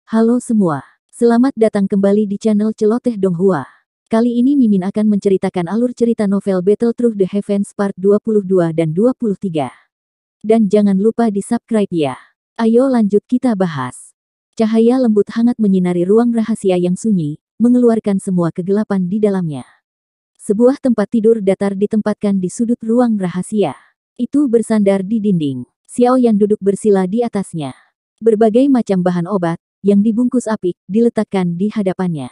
Halo semua, selamat datang kembali di channel Celoteh Donghua. Kali ini Mimin akan menceritakan alur cerita novel Battle Through the Heavens Part 22 dan 23. Dan jangan lupa di subscribe ya. Ayo lanjut kita bahas. Cahaya lembut hangat menyinari ruang rahasia yang sunyi, mengeluarkan semua kegelapan di dalamnya. Sebuah tempat tidur datar ditempatkan di sudut ruang rahasia. Itu bersandar di dinding. Xiao Yan duduk bersila di atasnya. Berbagai macam bahan obat yang dibungkus apik, diletakkan di hadapannya.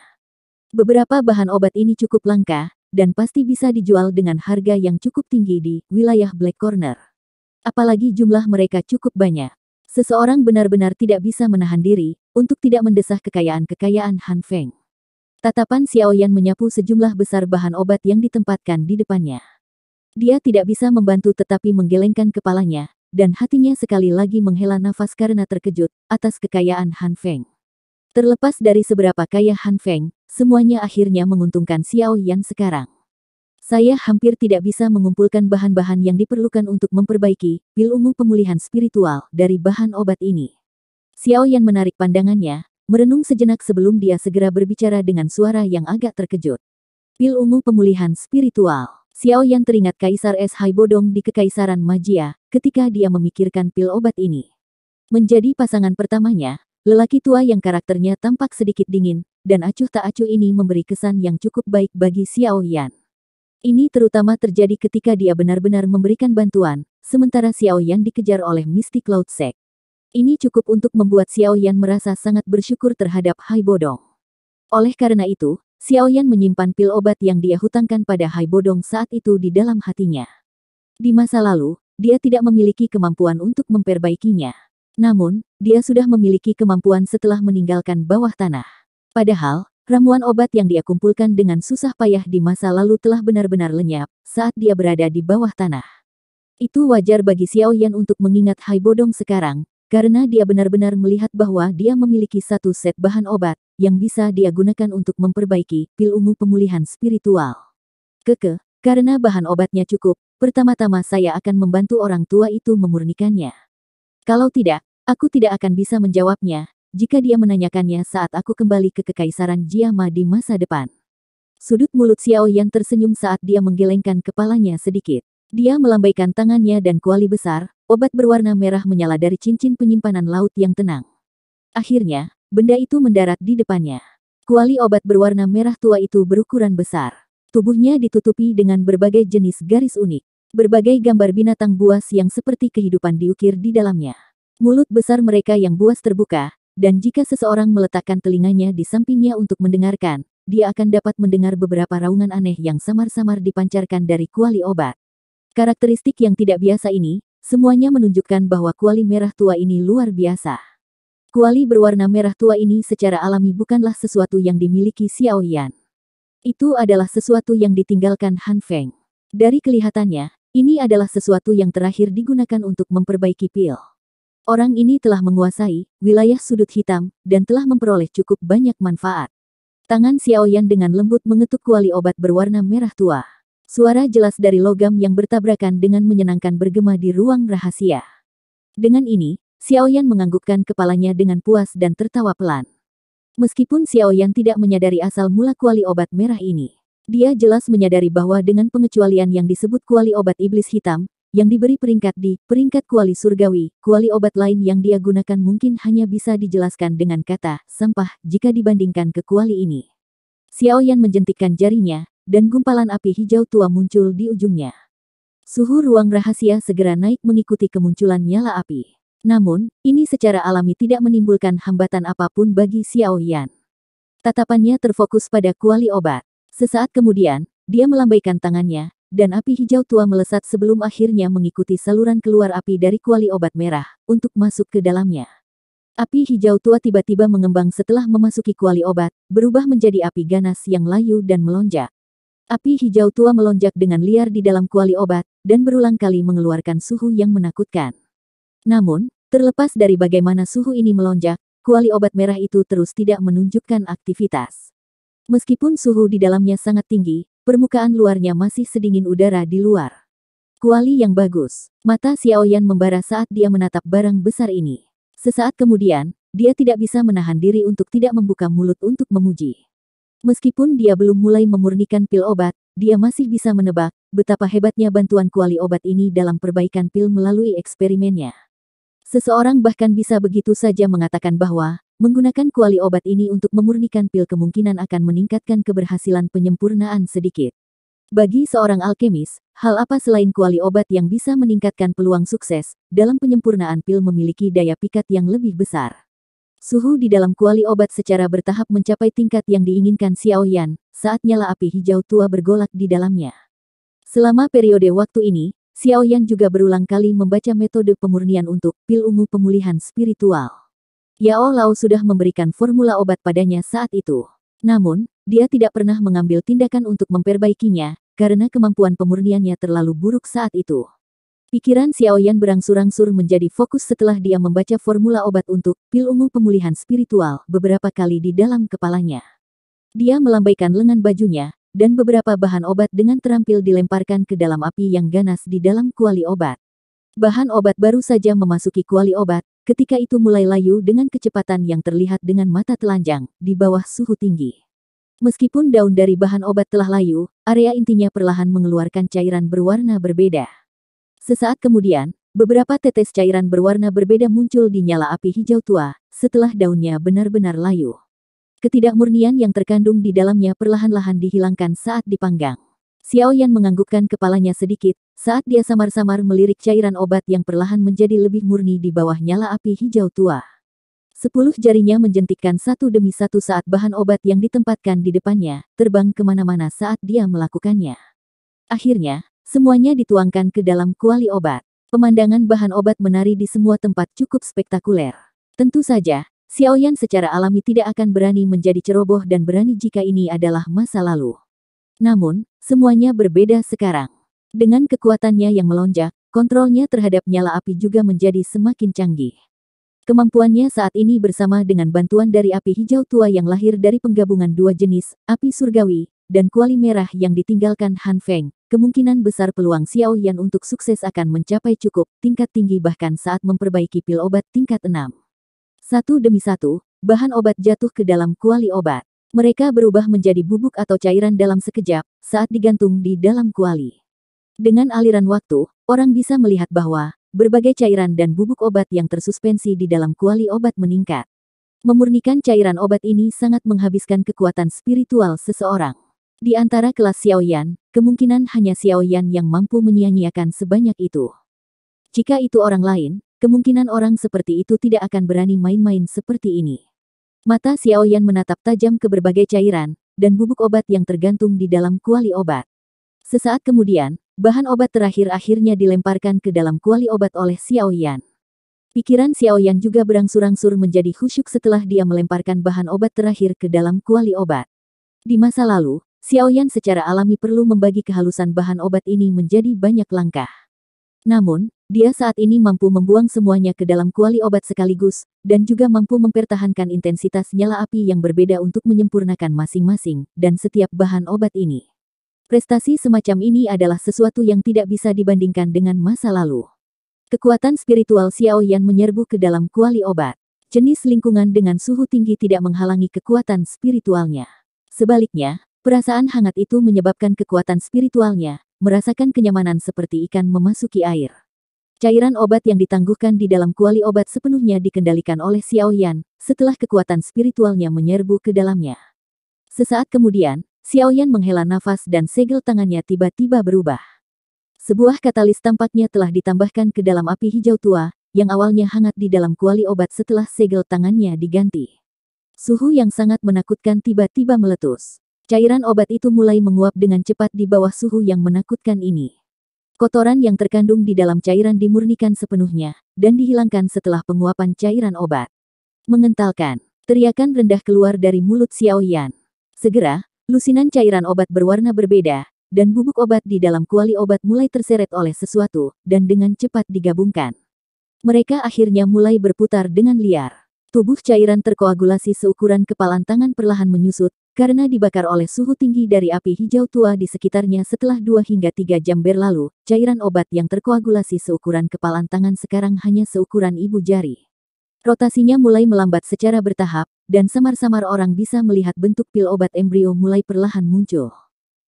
Beberapa bahan obat ini cukup langka, dan pasti bisa dijual dengan harga yang cukup tinggi di wilayah Black Corner. Apalagi jumlah mereka cukup banyak. Seseorang benar-benar tidak bisa menahan diri, untuk tidak mendesah kekayaan-kekayaan Han Feng. Tatapan Xiao Yan menyapu sejumlah besar bahan obat yang ditempatkan di depannya. Dia tidak bisa membantu tetapi menggelengkan kepalanya, dan hatinya sekali lagi menghela nafas karena terkejut atas kekayaan Han Feng. Terlepas dari seberapa kaya Han Feng, semuanya akhirnya menguntungkan Xiao Yan sekarang. Saya hampir tidak bisa mengumpulkan bahan-bahan yang diperlukan untuk memperbaiki pil ungu pemulihan spiritual dari bahan obat ini. Xiao Yan menarik pandangannya, merenung sejenak sebelum dia segera berbicara dengan suara yang agak terkejut. Pil ungu pemulihan spiritual. Xiao Yan teringat Kaisar Es Hai Bodong di Kekaisaran Magia, ketika dia memikirkan pil obat ini. Menjadi pasangan pertamanya, lelaki tua yang karakternya tampak sedikit dingin, dan acuh tak acuh ini memberi kesan yang cukup baik bagi Xiao Yan. Ini terutama terjadi ketika dia benar-benar memberikan bantuan, sementara Xiao Yan dikejar oleh Mystic Cloud Sect. Ini cukup untuk membuat Xiao Yan merasa sangat bersyukur terhadap Hai Bodong. Oleh karena itu, Xiao Yan menyimpan pil obat yang dia hutangkan pada Hai Bodong saat itu di dalam hatinya. Di masa lalu, dia tidak memiliki kemampuan untuk memperbaikinya. Namun, dia sudah memiliki kemampuan setelah meninggalkan bawah tanah. Padahal, ramuan obat yang dia kumpulkan dengan susah payah di masa lalu telah benar-benar lenyap saat dia berada di bawah tanah. Itu wajar bagi Xiao Yan untuk mengingat Hai Bodong sekarang, karena dia benar-benar melihat bahwa dia memiliki satu set bahan obat yang bisa dia gunakan untuk memperbaiki pil ungu pemulihan spiritual. Karena bahan obatnya cukup, pertama-tama saya akan membantu orang tua itu memurnikannya. Kalau tidak, aku tidak akan bisa menjawabnya jika dia menanyakannya saat aku kembali ke Kekaisaran Jiama di masa depan. Sudut mulut Xiao Yan tersenyum saat dia menggelengkan kepalanya sedikit. Dia melambaikan tangannya dan kuali besar, obat berwarna merah menyala dari cincin penyimpanan laut yang tenang. Akhirnya, benda itu mendarat di depannya. Kuali obat berwarna merah tua itu berukuran besar. Tubuhnya ditutupi dengan berbagai jenis garis unik. Berbagai gambar binatang buas yang seperti kehidupan diukir di dalamnya. Mulut besar mereka yang buas terbuka, dan jika seseorang meletakkan telinganya di sampingnya untuk mendengarkan, dia akan dapat mendengar beberapa raungan aneh yang samar-samar dipancarkan dari kuali obat. Karakteristik yang tidak biasa ini, semuanya menunjukkan bahwa kuali merah tua ini luar biasa. Kuali berwarna merah tua ini secara alami bukanlah sesuatu yang dimiliki Xiao Yan. Itu adalah sesuatu yang ditinggalkan Han Feng. Dari kelihatannya, ini adalah sesuatu yang terakhir digunakan untuk memperbaiki pil. Orang ini telah menguasai wilayah sudut hitam, dan telah memperoleh cukup banyak manfaat. Tangan Xiao Yan dengan lembut mengetuk kuali obat berwarna merah tua. Suara jelas dari logam yang bertabrakan dengan menyenangkan bergema di ruang rahasia. Dengan ini, Xiao Yan menganggukkan kepalanya dengan puas dan tertawa pelan. Meskipun Xiao Yan tidak menyadari asal mula kuali obat merah ini, dia jelas menyadari bahwa dengan pengecualian yang disebut kuali obat iblis hitam, yang diberi peringkat di peringkat kuali surgawi, kuali obat lain yang dia gunakan mungkin hanya bisa dijelaskan dengan kata sampah jika dibandingkan ke kuali ini. Xiao Yan menjentikkan jarinya, dan gumpalan api hijau tua muncul di ujungnya. Suhu ruang rahasia segera naik mengikuti kemunculan nyala api. Namun, ini secara alami tidak menimbulkan hambatan apapun bagi Xiao Yan. Tatapannya terfokus pada kuali obat. Sesaat kemudian, dia melambaikan tangannya, dan api hijau tua melesat sebelum akhirnya mengikuti saluran keluar api dari kuali obat merah, untuk masuk ke dalamnya. Api hijau tua tiba-tiba mengembang setelah memasuki kuali obat, berubah menjadi api ganas yang layu dan melonjak. Api hijau tua melonjak dengan liar di dalam kuali obat, dan berulang kali mengeluarkan suhu yang menakutkan. Namun, terlepas dari bagaimana suhu ini melonjak, kuali obat merah itu terus tidak menunjukkan aktivitas. Meskipun suhu di dalamnya sangat tinggi, permukaan luarnya masih sedingin udara di luar. Kuali yang bagus. Mata Xiao Yan membara saat dia menatap barang besar ini. Sesaat kemudian, dia tidak bisa menahan diri untuk tidak membuka mulut untuk memuji. Meskipun dia belum mulai memurnikan pil obat, dia masih bisa menebak betapa hebatnya bantuan kuali obat ini dalam perbaikan pil melalui eksperimennya. Seseorang bahkan bisa begitu saja mengatakan bahwa menggunakan kuali obat ini untuk memurnikan pil kemungkinan akan meningkatkan keberhasilan penyempurnaan sedikit. Bagi seorang alkemis, hal apa selain kuali obat yang bisa meningkatkan peluang sukses dalam penyempurnaan pil memiliki daya pikat yang lebih besar. Suhu di dalam kuali obat secara bertahap mencapai tingkat yang diinginkan Xiao Yan saat nyala api hijau tua bergolak di dalamnya. Selama periode waktu ini, Xiao Yan juga berulang kali membaca metode pemurnian untuk pil ungu pemulihan spiritual. Yao Lao sudah memberikan formula obat padanya saat itu. Namun, dia tidak pernah mengambil tindakan untuk memperbaikinya, karena kemampuan pemurniannya terlalu buruk saat itu. Pikiran Xiao Yan berangsur-angsur menjadi fokus setelah dia membaca formula obat untuk pil ungu pemulihan spiritual beberapa kali di dalam kepalanya. Dia melambaikan lengan bajunya, dan beberapa bahan obat dengan terampil dilemparkan ke dalam api yang ganas di dalam kuali obat. Bahan obat baru saja memasuki kuali obat, ketika itu mulai layu dengan kecepatan yang terlihat dengan mata telanjang, di bawah suhu tinggi. Meskipun daun dari bahan obat telah layu, area intinya perlahan mengeluarkan cairan berwarna berbeda. Sesaat kemudian, beberapa tetes cairan berwarna berbeda muncul di nyala api hijau tua, setelah daunnya benar-benar layu. Ketidakmurnian yang terkandung di dalamnya perlahan-lahan dihilangkan saat dipanggang. Xiao Yan menganggukkan kepalanya sedikit, saat dia samar-samar melirik cairan obat yang perlahan menjadi lebih murni di bawah nyala api hijau tua. 10 jarinya menjentikkan satu demi satu saat bahan obat yang ditempatkan di depannya, terbang kemana-mana saat dia melakukannya. Akhirnya, semuanya dituangkan ke dalam kuali obat. Pemandangan bahan obat menari di semua tempat cukup spektakuler. Tentu saja, Xiao Yan secara alami tidak akan berani menjadi ceroboh dan berani jika ini adalah masa lalu. Namun, semuanya berbeda sekarang. Dengan kekuatannya yang melonjak, kontrolnya terhadap nyala api juga menjadi semakin canggih. Kemampuannya saat ini bersama dengan bantuan dari api hijau tua yang lahir dari penggabungan dua jenis, api surgawi, dan kuali merah yang ditinggalkan Han Feng, kemungkinan besar peluang Xiao Yan untuk sukses akan mencapai cukup tingkat tinggi bahkan saat memperbaiki pil obat tingkat 6. Satu demi satu, bahan obat jatuh ke dalam kuali obat. Mereka berubah menjadi bubuk atau cairan dalam sekejap, saat digantung di dalam kuali. Dengan aliran waktu, orang bisa melihat bahwa berbagai cairan dan bubuk obat yang tersuspensi di dalam kuali obat meningkat. Memurnikan cairan obat ini sangat menghabiskan kekuatan spiritual seseorang. Di antara kelas Xiao Yan, kemungkinan hanya Xiao Yan yang mampu menyia-nyiakan sebanyak itu. Jika itu orang lain, kemungkinan orang seperti itu tidak akan berani main-main seperti ini. Mata Xiao Yan menatap tajam ke berbagai cairan dan bubuk obat yang tergantung di dalam kuali obat. Sesaat kemudian, bahan obat terakhir akhirnya dilemparkan ke dalam kuali obat oleh Xiao Yan. Pikiran Xiao Yan juga berangsur-angsur menjadi khusyuk setelah dia melemparkan bahan obat terakhir ke dalam kuali obat. Di masa lalu, Xiao Yan secara alami perlu membagi kehalusan bahan obat ini menjadi banyak langkah. Namun, dia saat ini mampu membuang semuanya ke dalam kuali obat sekaligus, dan juga mampu mempertahankan intensitas nyala api yang berbeda untuk menyempurnakan masing-masing, dan setiap bahan obat ini. Prestasi semacam ini adalah sesuatu yang tidak bisa dibandingkan dengan masa lalu. Kekuatan spiritual Xiao Yan menyerbu ke dalam kuali obat. Jenis lingkungan dengan suhu tinggi tidak menghalangi kekuatan spiritualnya. Sebaliknya, perasaan hangat itu menyebabkan kekuatan spiritualnya merasakan kenyamanan seperti ikan memasuki air. Cairan obat yang ditangguhkan di dalam kuali obat sepenuhnya dikendalikan oleh Xiao Yan, setelah kekuatan spiritualnya menyerbu ke dalamnya. Sesaat kemudian, Xiao Yan menghela nafas dan segel tangannya tiba-tiba berubah. Sebuah katalis tampaknya telah ditambahkan ke dalam api hijau tua, yang awalnya hangat di dalam kuali obat setelah segel tangannya diganti. Suhu yang sangat menakutkan tiba-tiba meletus. Cairan obat itu mulai menguap dengan cepat di bawah suhu yang menakutkan ini. Kotoran yang terkandung di dalam cairan dimurnikan sepenuhnya, dan dihilangkan setelah penguapan cairan obat. Mengentalkan, teriakan rendah keluar dari mulut Xiao Yan. Segera, lusinan cairan obat berwarna berbeda, dan bubuk obat di dalam kuali obat mulai terseret oleh sesuatu, dan dengan cepat digabungkan. Mereka akhirnya mulai berputar dengan liar. Tubuh cairan terkoagulasi seukuran kepalan tangan perlahan menyusut, karena dibakar oleh suhu tinggi dari api hijau tua di sekitarnya setelah 2 hingga 3 jam berlalu, cairan obat yang terkoagulasi seukuran kepalan tangan sekarang hanya seukuran ibu jari. Rotasinya mulai melambat secara bertahap, dan samar-samar orang bisa melihat bentuk pil obat embrio mulai perlahan muncul.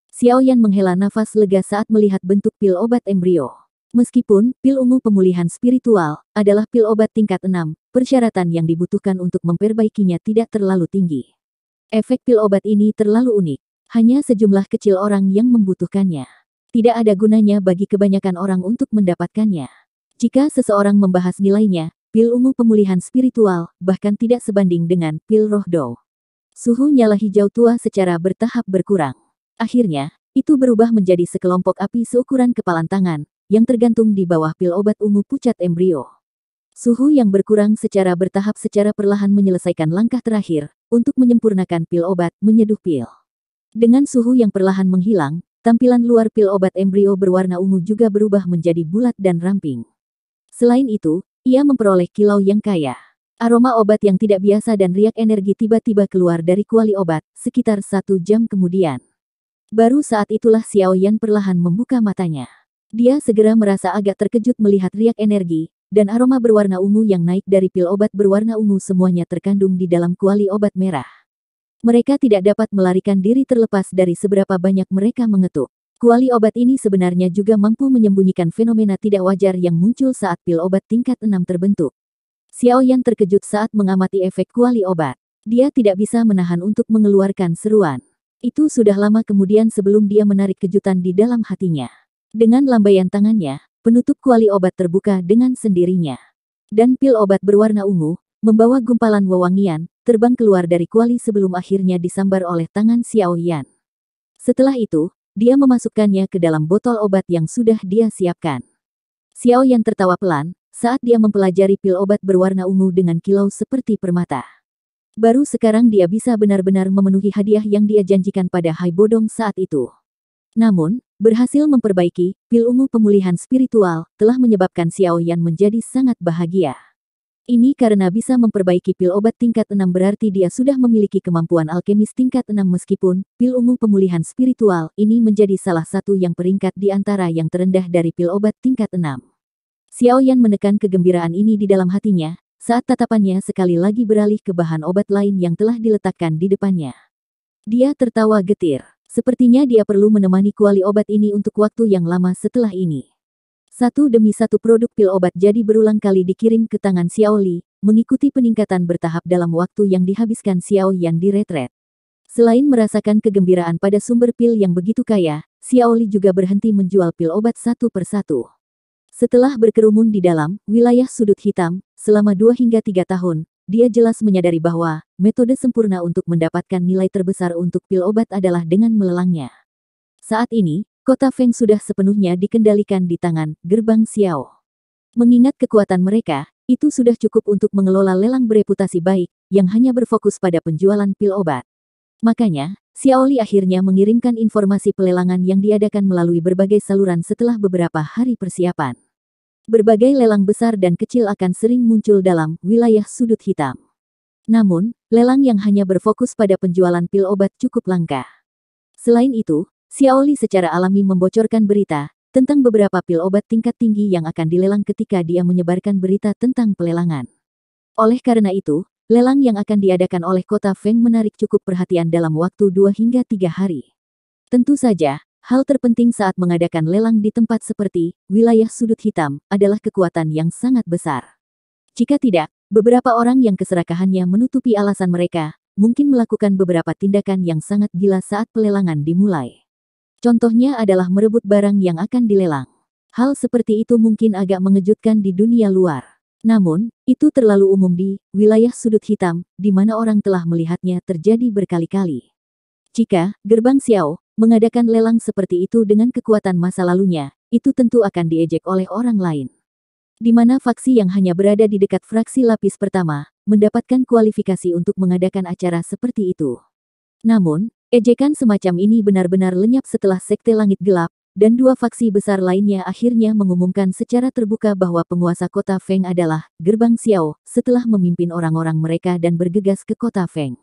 Xiaoyan menghela nafas lega saat melihat bentuk pil obat embrio. Meskipun pil ungu pemulihan spiritual adalah pil obat tingkat 6, persyaratan yang dibutuhkan untuk memperbaikinya tidak terlalu tinggi. Efek pil obat ini terlalu unik. Hanya sejumlah kecil orang yang membutuhkannya. Tidak ada gunanya bagi kebanyakan orang untuk mendapatkannya. Jika seseorang membahas nilainya, pil ungu pemulihan spiritual bahkan tidak sebanding dengan pil roh dou. Suhu nyala hijau tua secara bertahap berkurang. Akhirnya, itu berubah menjadi sekelompok api seukuran kepalan tangan, yang tergantung di bawah pil obat ungu pucat embrio. Suhu yang berkurang secara bertahap secara perlahan menyelesaikan langkah terakhir, untuk menyempurnakan pil obat menyeduh pil. Dengan suhu yang perlahan menghilang, tampilan luar pil obat embrio berwarna ungu juga berubah menjadi bulat dan ramping. Selain itu, ia memperoleh kilau yang kaya. Aroma obat yang tidak biasa dan riak energi tiba-tiba keluar dari kuali obat, sekitar 1 jam kemudian. Baru saat itulah Xiaoyan perlahan membuka matanya. Dia segera merasa agak terkejut melihat riak energi, dan aroma berwarna ungu yang naik dari pil obat berwarna ungu semuanya terkandung di dalam kuali obat merah. Mereka tidak dapat melarikan diri terlepas dari seberapa banyak mereka mengetuk. Kuali obat ini sebenarnya juga mampu menyembunyikan fenomena tidak wajar yang muncul saat pil obat tingkat 6 terbentuk. Xiaoyan terkejut saat mengamati efek kuali obat. Dia tidak bisa menahan untuk mengeluarkan seruan. Itu sudah lama kemudian sebelum dia menarik kejutan di dalam hatinya. Dengan lambaian tangannya, penutup kuali obat terbuka dengan sendirinya. Dan pil obat berwarna ungu, membawa gumpalan wewangian, terbang keluar dari kuali sebelum akhirnya disambar oleh tangan Xiaoyan. Setelah itu, dia memasukkannya ke dalam botol obat yang sudah dia siapkan. Xiaoyan tertawa pelan, saat dia mempelajari pil obat berwarna ungu dengan kilau seperti permata. Baru sekarang dia bisa benar-benar memenuhi hadiah yang dia janjikan pada Hai Bodong saat itu. Namun, berhasil memperbaiki pil ungu pemulihan spiritual telah menyebabkan Xiaoyan menjadi sangat bahagia. Ini karena bisa memperbaiki pil obat tingkat 6 berarti dia sudah memiliki kemampuan alkemis tingkat 6 meskipun pil ungu pemulihan spiritual ini menjadi salah satu yang peringkat di antara yang terendah dari pil obat tingkat 6. Xiaoyan menekan kegembiraan ini di dalam hatinya, saat tatapannya sekali lagi beralih ke bahan obat lain yang telah diletakkan di depannya. Dia tertawa getir. Sepertinya dia perlu menemani kuali obat ini untuk waktu yang lama setelah ini. Satu demi satu produk pil obat jadi berulang kali dikirim ke tangan Xiao Li, mengikuti peningkatan bertahap dalam waktu yang dihabiskan Xiao Yan di retret. Selain merasakan kegembiraan pada sumber pil yang begitu kaya, Xiao Li juga berhenti menjual pil obat satu persatu. Setelah berkerumun di dalam wilayah sudut hitam, selama 2 hingga 3 tahun, dia jelas menyadari bahwa metode sempurna untuk mendapatkan nilai terbesar untuk pil obat adalah dengan melelangnya. Saat ini, Kota Feng sudah sepenuhnya dikendalikan di tangan Gerbang Xiao. Mengingat kekuatan mereka, itu sudah cukup untuk mengelola lelang bereputasi baik, yang hanya berfokus pada penjualan pil obat. Makanya, Xiao Li akhirnya mengirimkan informasi pelelangan yang diadakan melalui berbagai saluran setelah beberapa hari persiapan. Berbagai lelang besar dan kecil akan sering muncul dalam wilayah sudut hitam. Namun, lelang yang hanya berfokus pada penjualan pil obat cukup langka. Selain itu, Xiao Li secara alami membocorkan berita tentang beberapa pil obat tingkat tinggi yang akan dilelang ketika dia menyebarkan berita tentang pelelangan. Oleh karena itu, lelang yang akan diadakan oleh Kota Feng menarik cukup perhatian dalam waktu 2 hingga 3 hari. Tentu saja, hal terpenting saat mengadakan lelang di tempat seperti wilayah sudut hitam adalah kekuatan yang sangat besar. Jika tidak, beberapa orang yang keserakahannya menutupi alasan mereka, mungkin melakukan beberapa tindakan yang sangat gila saat pelelangan dimulai. Contohnya adalah merebut barang yang akan dilelang. Hal seperti itu mungkin agak mengejutkan di dunia luar. Namun, itu terlalu umum di wilayah sudut hitam, di mana orang telah melihatnya terjadi berkali-kali. Jika Gerbang Xiao mengadakan lelang seperti itu dengan kekuatan masa lalunya, itu tentu akan diejek oleh orang lain. Di mana faksi yang hanya berada di dekat fraksi lapis pertama, mendapatkan kualifikasi untuk mengadakan acara seperti itu. Namun, ejekan semacam ini benar-benar lenyap setelah Sekte Langit Gelap, dan 2 faksi besar lainnya akhirnya mengumumkan secara terbuka bahwa penguasa Kota Feng adalah Gerbang Xiao, setelah memimpin orang-orang mereka dan bergegas ke Kota Feng.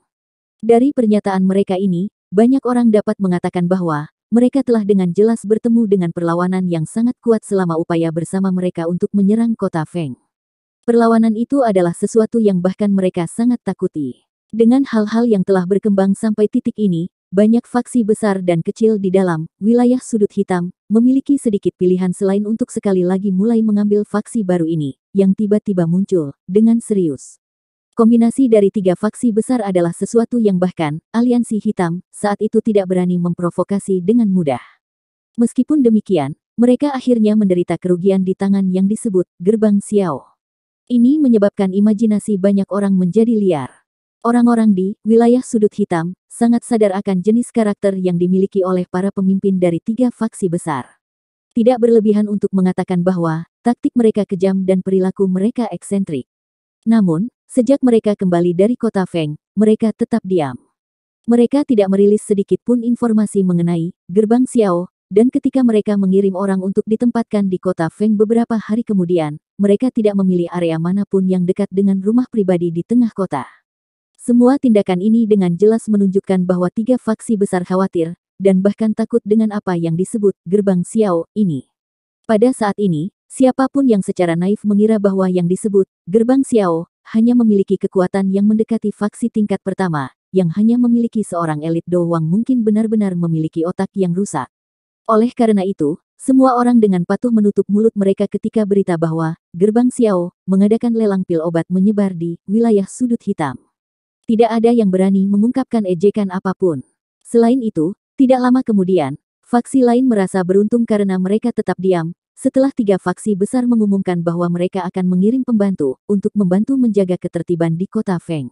Dari pernyataan mereka ini, banyak orang dapat mengatakan bahwa mereka telah dengan jelas bertemu dengan perlawanan yang sangat kuat selama upaya bersama mereka untuk menyerang Kota Feng. Perlawanan itu adalah sesuatu yang bahkan mereka sangat takuti. Dengan hal-hal yang telah berkembang sampai titik ini, banyak faksi besar dan kecil di dalam wilayah sudut hitam memiliki sedikit pilihan selain untuk sekali lagi mulai mengambil faksi baru ini, yang tiba-tiba muncul dengan serius. Kombinasi dari tiga faksi besar adalah sesuatu yang bahkan aliansi hitam saat itu tidak berani memprovokasi dengan mudah. Meskipun demikian, mereka akhirnya menderita kerugian di tangan yang disebut Gerbang Xiao. Ini menyebabkan imajinasi banyak orang menjadi liar. Orang-orang di wilayah sudut hitam sangat sadar akan jenis karakter yang dimiliki oleh para pemimpin dari tiga faksi besar. Tidak berlebihan untuk mengatakan bahwa taktik mereka kejam dan perilaku mereka eksentrik. Namun, sejak mereka kembali dari kota Feng, mereka tetap diam. Mereka tidak merilis sedikit pun informasi mengenai Gerbang Xiao, dan ketika mereka mengirim orang untuk ditempatkan di kota Feng beberapa hari kemudian, mereka tidak memilih area manapun yang dekat dengan rumah pribadi di tengah kota. Semua tindakan ini dengan jelas menunjukkan bahwa tiga faksi besar khawatir, dan bahkan takut dengan apa yang disebut Gerbang Xiao ini. Pada saat ini, siapapun yang secara naif mengira bahwa yang disebut Gerbang Xiao hanya memiliki kekuatan yang mendekati faksi tingkat pertama, yang hanya memiliki seorang elit doang mungkin benar-benar memiliki otak yang rusak. Oleh karena itu, semua orang dengan patuh menutup mulut mereka ketika berita bahwa Gerbang Xiao mengadakan lelang pil obat menyebar di wilayah sudut hitam. Tidak ada yang berani mengungkapkan ejekan apapun. Selain itu, tidak lama kemudian, faksi lain merasa beruntung karena mereka tetap diam, setelah tiga faksi besar mengumumkan bahwa mereka akan mengirim pembantu untuk membantu menjaga ketertiban di kota Feng.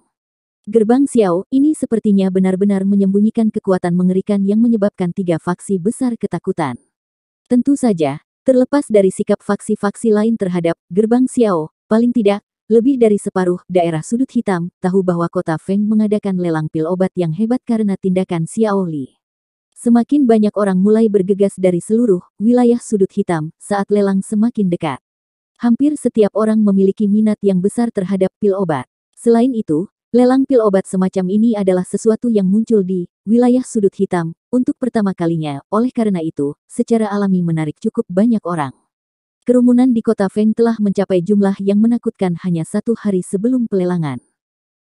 Gerbang Xiao ini sepertinya benar-benar menyembunyikan kekuatan mengerikan yang menyebabkan tiga faksi besar ketakutan. Tentu saja, terlepas dari sikap faksi-faksi lain terhadap Gerbang Xiao, paling tidak, lebih dari separuh daerah sudut hitam tahu bahwa kota Feng mengadakan lelang pil obat yang hebat karena tindakan Xiao Li. Semakin banyak orang mulai bergegas dari seluruh wilayah sudut hitam saat lelang semakin dekat. Hampir setiap orang memiliki minat yang besar terhadap pil obat. Selain itu, lelang pil obat semacam ini adalah sesuatu yang muncul di wilayah sudut hitam untuk pertama kalinya, oleh karena itu, secara alami menarik cukup banyak orang. Kerumunan di kota Feng telah mencapai jumlah yang menakutkan hanya 1 hari sebelum pelelangan.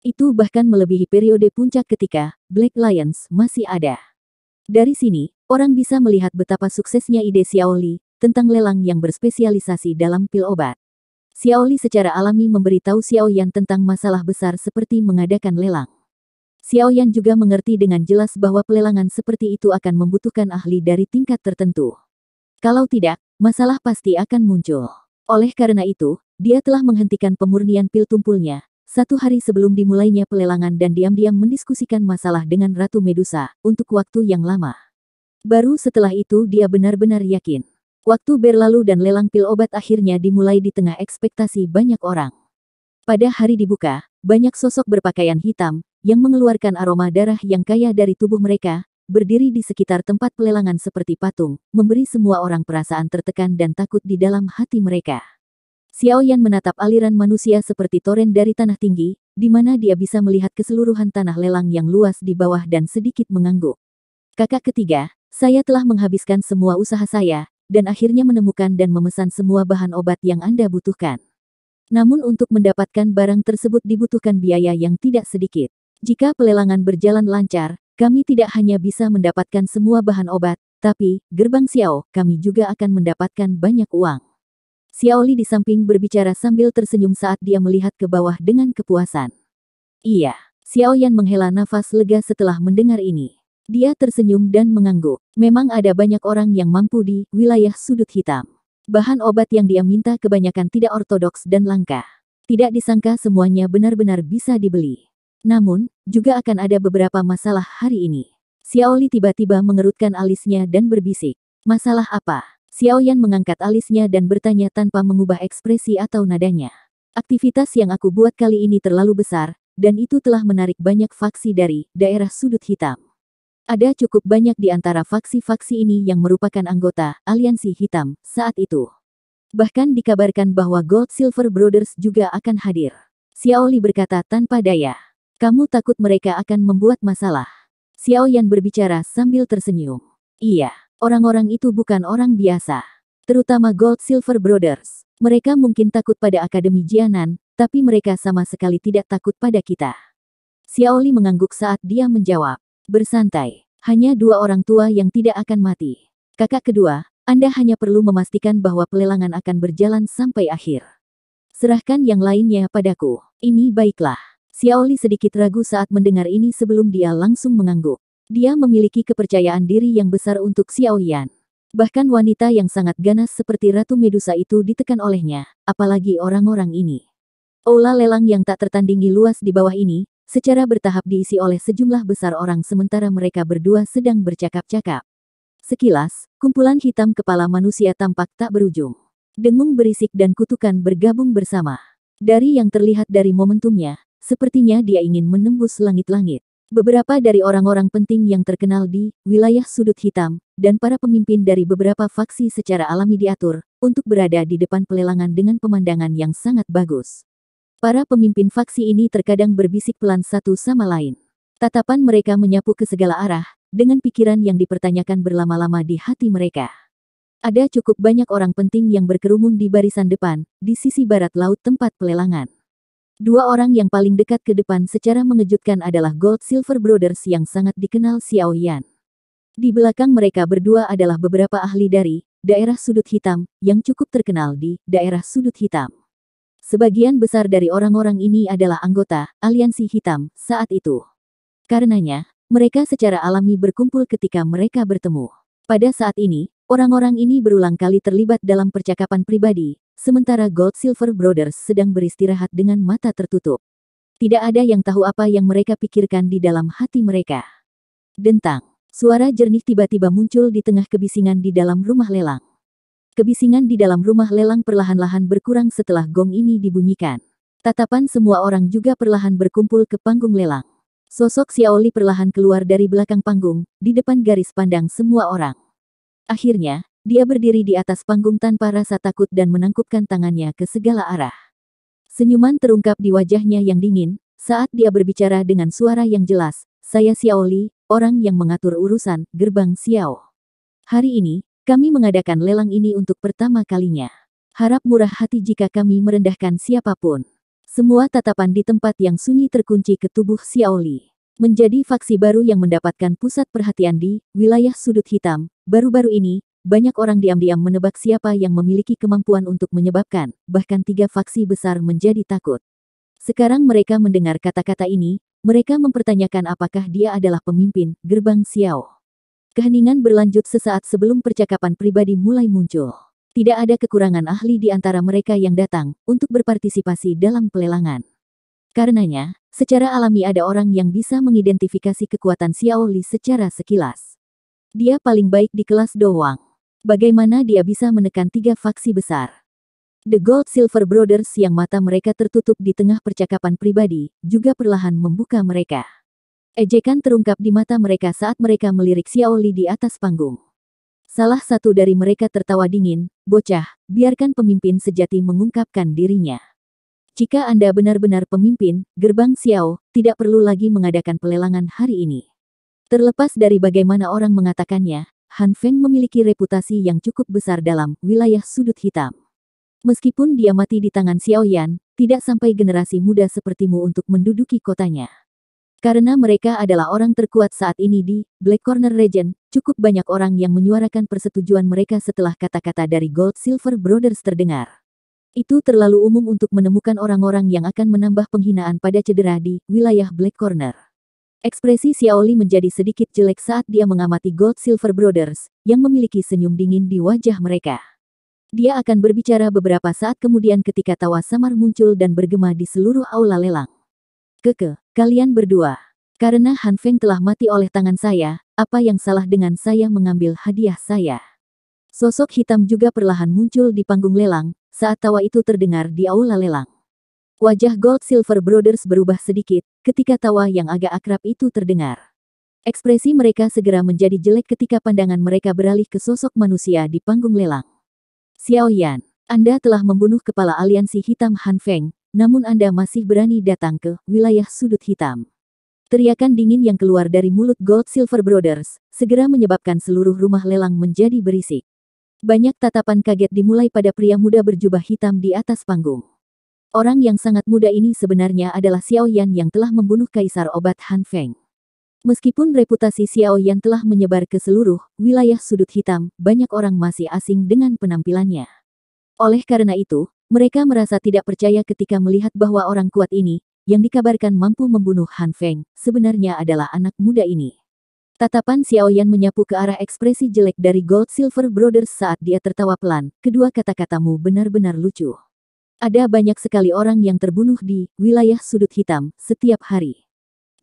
Itu bahkan melebihi periode puncak ketika Black Lions masih ada. Dari sini, orang bisa melihat betapa suksesnya ide Xiao Li tentang lelang yang berspesialisasi dalam pil obat. Xiao Li secara alami memberitahu Xiao Yan tentang masalah besar seperti mengadakan lelang. Xiao Yan juga mengerti dengan jelas bahwa pelelangan seperti itu akan membutuhkan ahli dari tingkat tertentu. Kalau tidak, masalah pasti akan muncul. Oleh karena itu, dia telah menghentikan pemurnian pil tumpulnya 1 hari sebelum dimulainya pelelangan dan diam-diam mendiskusikan masalah dengan Ratu Medusa untuk waktu yang lama. Baru setelah itu dia benar-benar yakin. Waktu berlalu dan lelang pil obat akhirnya dimulai di tengah ekspektasi banyak orang. Pada hari dibuka, banyak sosok berpakaian hitam, yang mengeluarkan aroma darah yang kaya dari tubuh mereka, berdiri di sekitar tempat pelelangan seperti patung, memberi semua orang perasaan tertekan dan takut di dalam hati mereka. Xiao Yan menatap aliran manusia seperti toren dari tanah tinggi, di mana dia bisa melihat keseluruhan tanah lelang yang luas di bawah dan sedikit mengangguk. Kakak ketiga, saya telah menghabiskan semua usaha saya, dan akhirnya menemukan dan memesan semua bahan obat yang Anda butuhkan. Namun untuk mendapatkan barang tersebut dibutuhkan biaya yang tidak sedikit. Jika pelelangan berjalan lancar, kami tidak hanya bisa mendapatkan semua bahan obat, tapi, Gerbang Xiao, kami juga akan mendapatkan banyak uang. Xiao Li di samping berbicara sambil tersenyum saat dia melihat ke bawah dengan kepuasan. Iya, Xiao Yan menghela nafas lega setelah mendengar ini. Dia tersenyum dan mengangguk. Memang ada banyak orang yang mampu di wilayah sudut hitam. Bahan obat yang dia minta kebanyakan tidak ortodoks dan langka. Tidak disangka semuanya benar-benar bisa dibeli. Namun, juga akan ada beberapa masalah hari ini. Xiao Li tiba-tiba mengerutkan alisnya dan berbisik. Masalah apa? Xiao Yan mengangkat alisnya dan bertanya tanpa mengubah ekspresi atau nadanya. Aktivitas yang aku buat kali ini terlalu besar, dan itu telah menarik banyak faksi dari daerah sudut hitam. Ada cukup banyak di antara faksi-faksi ini yang merupakan anggota aliansi hitam saat itu. Bahkan dikabarkan bahwa Gold Silver Brothers juga akan hadir. Xiao Li berkata tanpa daya. Kamu takut mereka akan membuat masalah? Xiao Yan berbicara sambil tersenyum. Iya, orang-orang itu bukan orang biasa. Terutama Gold Silver Brothers. Mereka mungkin takut pada Akademi Jianan, tapi mereka sama sekali tidak takut pada kita. Xiaoli mengangguk saat dia menjawab. Bersantai. Hanya dua orang tua yang tidak akan mati. Kakak kedua, Anda hanya perlu memastikan bahwa pelelangan akan berjalan sampai akhir. Serahkan yang lainnya padaku. Ini baiklah. Xiaoli sedikit ragu saat mendengar ini sebelum dia langsung mengangguk. Dia memiliki kepercayaan diri yang besar untuk Xiaoyan. Bahkan wanita yang sangat ganas seperti Ratu Medusa itu ditekan olehnya, apalagi orang-orang ini. Aula lelang yang tak tertandingi luas di bawah ini, secara bertahap diisi oleh sejumlah besar orang sementara mereka berdua sedang bercakap-cakap. Sekilas, kumpulan hitam kepala manusia tampak tak berujung. Dengung berisik dan kutukan bergabung bersama. Dari yang terlihat dari momentumnya, sepertinya dia ingin menembus langit-langit. Beberapa dari orang-orang penting yang terkenal di wilayah sudut hitam, dan para pemimpin dari beberapa faksi secara alami diatur, untuk berada di depan pelelangan dengan pemandangan yang sangat bagus. Para pemimpin faksi ini terkadang berbisik pelan satu sama lain. Tatapan mereka menyapu ke segala arah, dengan pikiran yang dipertanyakan berlama-lama di hati mereka. Ada cukup banyak orang penting yang berkerumun di barisan depan, di sisi barat laut tempat pelelangan. Dua orang yang paling dekat ke depan secara mengejutkan adalah Gold Silver Brothers yang sangat dikenal Xiaoyan. Di belakang mereka berdua adalah beberapa ahli dari daerah sudut hitam yang cukup terkenal di daerah sudut hitam. Sebagian besar dari orang-orang ini adalah anggota aliansi hitam saat itu. Karenanya, mereka secara alami berkumpul ketika mereka bertemu. Pada saat ini, orang-orang ini berulang kali terlibat dalam percakapan pribadi, sementara Gold Silver Brothers sedang beristirahat dengan mata tertutup. Tidak ada yang tahu apa yang mereka pikirkan di dalam hati mereka. Dentang. Suara jernih tiba-tiba muncul di tengah kebisingan di dalam rumah lelang. Kebisingan di dalam rumah lelang perlahan-lahan berkurang setelah gong ini dibunyikan. Tatapan semua orang juga perlahan berkumpul ke panggung lelang. Sosok Xiaoli perlahan keluar dari belakang panggung, di depan garis pandang semua orang. Akhirnya, dia berdiri di atas panggung tanpa rasa takut dan menangkupkan tangannya ke segala arah. Senyuman terungkap di wajahnya yang dingin, saat dia berbicara dengan suara yang jelas, "Saya Xiaoli, orang yang mengatur urusan gerbang Xiao. Hari ini, kami mengadakan lelang ini untuk pertama kalinya. Harap murah hati jika kami merendahkan siapapun." Semua tatapan di tempat yang sunyi terkunci ke tubuh Xiaoli. Menjadi faksi baru yang mendapatkan pusat perhatian di wilayah sudut hitam, baru-baru ini, banyak orang diam-diam menebak siapa yang memiliki kemampuan untuk menyebabkan, bahkan 3 faksi besar menjadi takut. Sekarang mereka mendengar kata-kata ini, mereka mempertanyakan apakah dia adalah pemimpin gerbang Xiao. Keheningan berlanjut sesaat sebelum percakapan pribadi mulai muncul. Tidak ada kekurangan ahli di antara mereka yang datang untuk berpartisipasi dalam pelelangan. Karenanya, secara alami ada orang yang bisa mengidentifikasi kekuatan Xiaoli secara sekilas. Dia paling baik di kelas Dowang. Bagaimana dia bisa menekan 3 faksi besar? The Gold Silver Brothers yang mata mereka tertutup di tengah percakapan pribadi, juga perlahan membuka mereka. Ejekan terungkap di mata mereka saat mereka melirik Xiaoli di atas panggung. Salah satu dari mereka tertawa dingin, "Bocah, biarkan pemimpin sejati mengungkapkan dirinya. Jika Anda benar-benar pemimpin, gerbang Xiao, tidak perlu lagi mengadakan pelelangan hari ini." Terlepas dari bagaimana orang mengatakannya, Han Feng memiliki reputasi yang cukup besar dalam wilayah sudut hitam. Meskipun dia mati di tangan Xiaoyan, tidak sampai generasi muda sepertimu untuk menduduki kotanya. Karena mereka adalah orang terkuat saat ini di Black Corner Region, cukup banyak orang yang menyuarakan persetujuan mereka setelah kata-kata dari Gold Silver Brothers terdengar. Itu terlalu umum untuk menemukan orang-orang yang akan menambah penghinaan pada cedera di wilayah Black Corner. Ekspresi Xiaoli menjadi sedikit jelek saat dia mengamati Gold Silver Brothers, yang memiliki senyum dingin di wajah mereka. Dia akan berbicara beberapa saat kemudian ketika tawa samar muncul dan bergema di seluruh aula lelang. Kalian berdua. Karena Han Feng telah mati oleh tangan saya, apa yang salah dengan saya mengambil hadiah saya? Sosok hitam juga perlahan muncul di panggung lelang, saat tawa itu terdengar di aula lelang. Wajah Gold Silver Brothers berubah sedikit, ketika tawa yang agak akrab itu terdengar. Ekspresi mereka segera menjadi jelek ketika pandangan mereka beralih ke sosok manusia di panggung lelang. "Xiaoyan, Anda telah membunuh kepala aliansi hitam Han Feng, namun Anda masih berani datang ke wilayah sudut hitam." Teriakan dingin yang keluar dari mulut Gold Silver Brothers, segera menyebabkan seluruh rumah lelang menjadi berisik. Banyak tatapan kaget dimulai pada pria muda berjubah hitam di atas panggung. Orang yang sangat muda ini sebenarnya adalah Xiao Yan yang telah membunuh Kaisar Obat Han Feng. Meskipun reputasi Xiao Yan telah menyebar ke seluruh wilayah sudut hitam, banyak orang masih asing dengan penampilannya. Oleh karena itu, mereka merasa tidak percaya ketika melihat bahwa orang kuat ini, yang dikabarkan mampu membunuh Han Feng, sebenarnya adalah anak muda ini. Tatapan Xiao Yan menyapu ke arah ekspresi jelek dari Gold Silver Brothers saat dia tertawa pelan. Kedua kata-katamu benar-benar lucu. Ada banyak sekali orang yang terbunuh di wilayah sudut hitam setiap hari.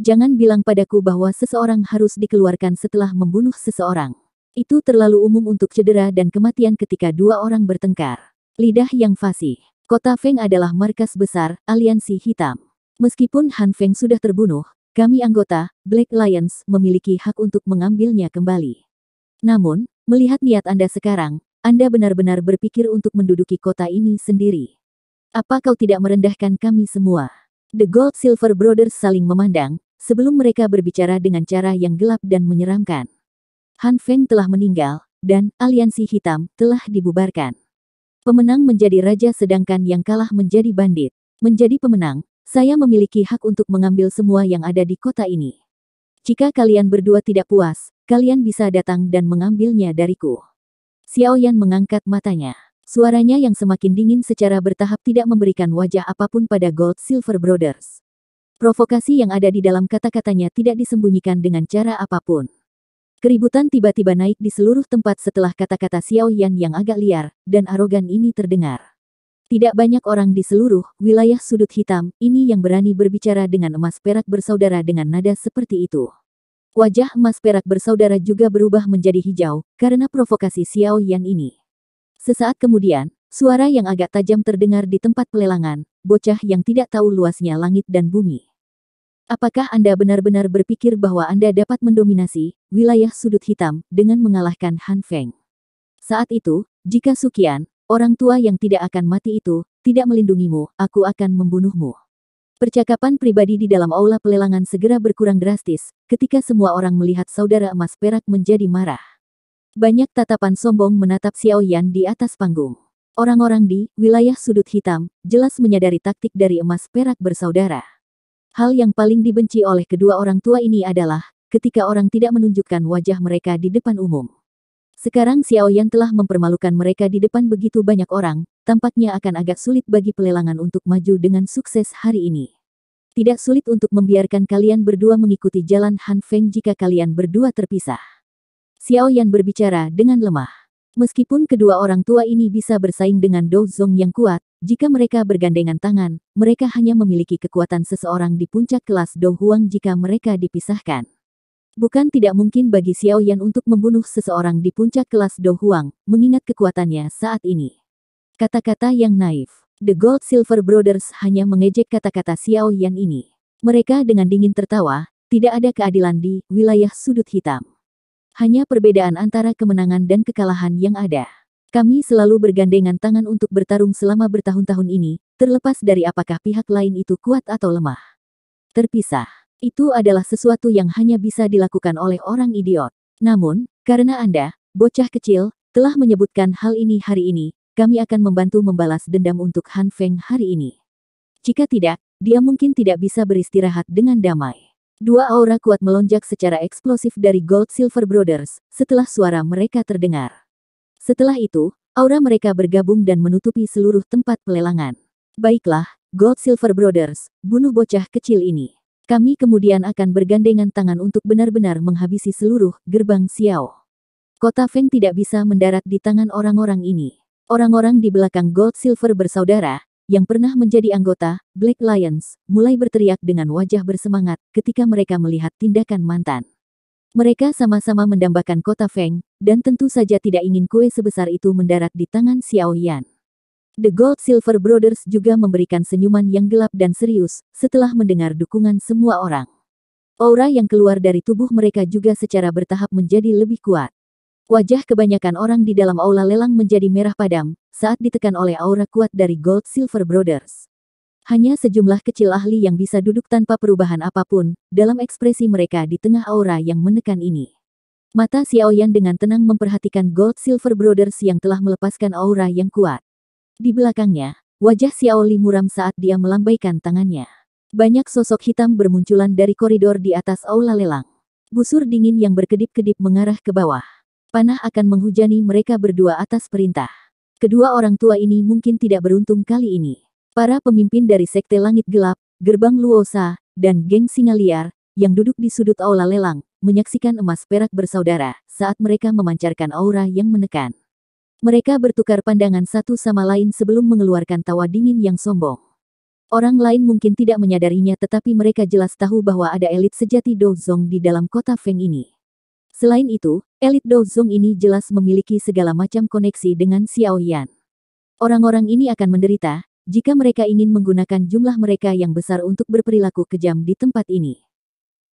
Jangan bilang padaku bahwa seseorang harus dikeluarkan setelah membunuh seseorang. Itu terlalu umum untuk cedera dan kematian ketika dua orang bertengkar. Lidah yang fasih. Kota Feng adalah markas besar aliansi hitam. Meskipun Han Feng sudah terbunuh, kami anggota Black Lions memiliki hak untuk mengambilnya kembali. Namun, melihat niat Anda sekarang, Anda benar-benar berpikir untuk menduduki kota ini sendiri. Apa kau tidak merendahkan kami semua? The Gold Silver Brothers saling memandang, sebelum mereka berbicara dengan cara yang gelap dan menyeramkan. Han Feng telah meninggal, dan aliansi hitam telah dibubarkan. Pemenang menjadi raja sedangkan yang kalah menjadi bandit. Menjadi pemenang, saya memiliki hak untuk mengambil semua yang ada di kota ini. Jika kalian berdua tidak puas, kalian bisa datang dan mengambilnya dariku. Xiao Yan mengangkat matanya. Suaranya yang semakin dingin secara bertahap tidak memberikan wajah apapun pada Gold Silver Brothers. Provokasi yang ada di dalam kata-katanya tidak disembunyikan dengan cara apapun. Keributan tiba-tiba naik di seluruh tempat setelah kata-kata Xiao Yan yang agak liar dan arogan ini terdengar. Tidak banyak orang di seluruh wilayah sudut hitam ini yang berani berbicara dengan emas perak bersaudara dengan nada seperti itu. Wajah emas perak bersaudara juga berubah menjadi hijau karena provokasi Xiao Yan ini. Sesaat kemudian, suara yang agak tajam terdengar di tempat pelelangan, bocah yang tidak tahu luasnya langit dan bumi. Apakah Anda benar-benar berpikir bahwa Anda dapat mendominasi wilayah sudut hitam dengan mengalahkan Han Feng? Saat itu, jika Sukian, orang tua yang tidak akan mati itu, tidak melindungimu, aku akan membunuhmu. Percakapan pribadi di dalam aula pelelangan segera berkurang drastis, ketika semua orang melihat saudara emas perak menjadi marah. Banyak tatapan sombong menatap Xiao Yan di atas panggung. Orang-orang di wilayah sudut hitam, jelas menyadari taktik dari emas perak bersaudara. Hal yang paling dibenci oleh kedua orang tua ini adalah, ketika orang tidak menunjukkan wajah mereka di depan umum. Sekarang Xiao Yan telah mempermalukan mereka di depan begitu banyak orang, tampaknya akan agak sulit bagi pelelangan untuk maju dengan sukses hari ini. Tidak sulit untuk membiarkan kalian berdua mengikuti jalan Han Feng jika kalian berdua terpisah. Xiao Yan berbicara dengan lemah. Meskipun kedua orang tua ini bisa bersaing dengan Dou Zong yang kuat, jika mereka bergandengan tangan, mereka hanya memiliki kekuatan seseorang di puncak kelas Dou Huang jika mereka dipisahkan. Bukan tidak mungkin bagi Xiao Yan untuk membunuh seseorang di puncak kelas Dou Huang, mengingat kekuatannya saat ini. Kata-kata yang naif. The Gold Silver Brothers hanya mengejek kata-kata Xiao Yan ini. Mereka dengan dingin tertawa, tidak ada keadilan di wilayah sudut hitam. Hanya perbedaan antara kemenangan dan kekalahan yang ada. Kami selalu bergandengan tangan untuk bertarung selama bertahun-tahun ini, terlepas dari apakah pihak lain itu kuat atau lemah. Terpisah. Itu adalah sesuatu yang hanya bisa dilakukan oleh orang idiot. Namun, karena Anda, bocah kecil, telah menyebutkan hal ini hari ini, kami akan membantu membalas dendam untuk Han Feng hari ini. Jika tidak, dia mungkin tidak bisa beristirahat dengan damai. Dua aura kuat melonjak secara eksplosif dari Gold Silver Brothers, setelah suara mereka terdengar. Setelah itu, aura mereka bergabung dan menutupi seluruh tempat pelelangan. Baiklah, Gold Silver Brothers, bunuh bocah kecil ini. Kami kemudian akan bergandengan tangan untuk benar-benar menghabisi seluruh gerbang Xiao. Kota Feng tidak bisa mendarat di tangan orang-orang ini. Orang-orang di belakang Gold Silver bersaudara, yang pernah menjadi anggota Black Lions, mulai berteriak dengan wajah bersemangat ketika mereka melihat tindakan mantan. Mereka sama-sama mendambakan kota Feng, dan tentu saja tidak ingin kue sebesar itu mendarat di tangan Xiao Yan. The Gold Silver Brothers juga memberikan senyuman yang gelap dan serius, setelah mendengar dukungan semua orang. Aura yang keluar dari tubuh mereka juga secara bertahap menjadi lebih kuat. Wajah kebanyakan orang di dalam aula lelang menjadi merah padam, saat ditekan oleh aura kuat dari Gold Silver Brothers. Hanya sejumlah kecil ahli yang bisa duduk tanpa perubahan apapun, dalam ekspresi mereka di tengah aura yang menekan ini. Mata Xiaoyan dengan tenang memperhatikan Gold Silver Brothers yang telah melepaskan aura yang kuat. Di belakangnya, wajah Xiao Li muram saat dia melambaikan tangannya. Banyak sosok hitam bermunculan dari koridor di atas aula lelang. Busur dingin yang berkedip-kedip mengarah ke bawah. Panah akan menghujani mereka berdua atas perintah. Kedua orang tua ini mungkin tidak beruntung kali ini. Para pemimpin dari Sekte Langit Gelap, Gerbang Luosa, dan Geng Singa Liar, yang duduk di sudut aula lelang, menyaksikan emas perak bersaudara saat mereka memancarkan aura yang menekan. Mereka bertukar pandangan satu sama lain sebelum mengeluarkan tawa dingin yang sombong. Orang lain mungkin tidak menyadarinya tetapi mereka jelas tahu bahwa ada elit sejati Douzong di dalam kota Feng ini. Selain itu, elit Douzong ini jelas memiliki segala macam koneksi dengan Xiaoyan. Orang-orang ini akan menderita jika mereka ingin menggunakan jumlah mereka yang besar untuk berperilaku kejam di tempat ini.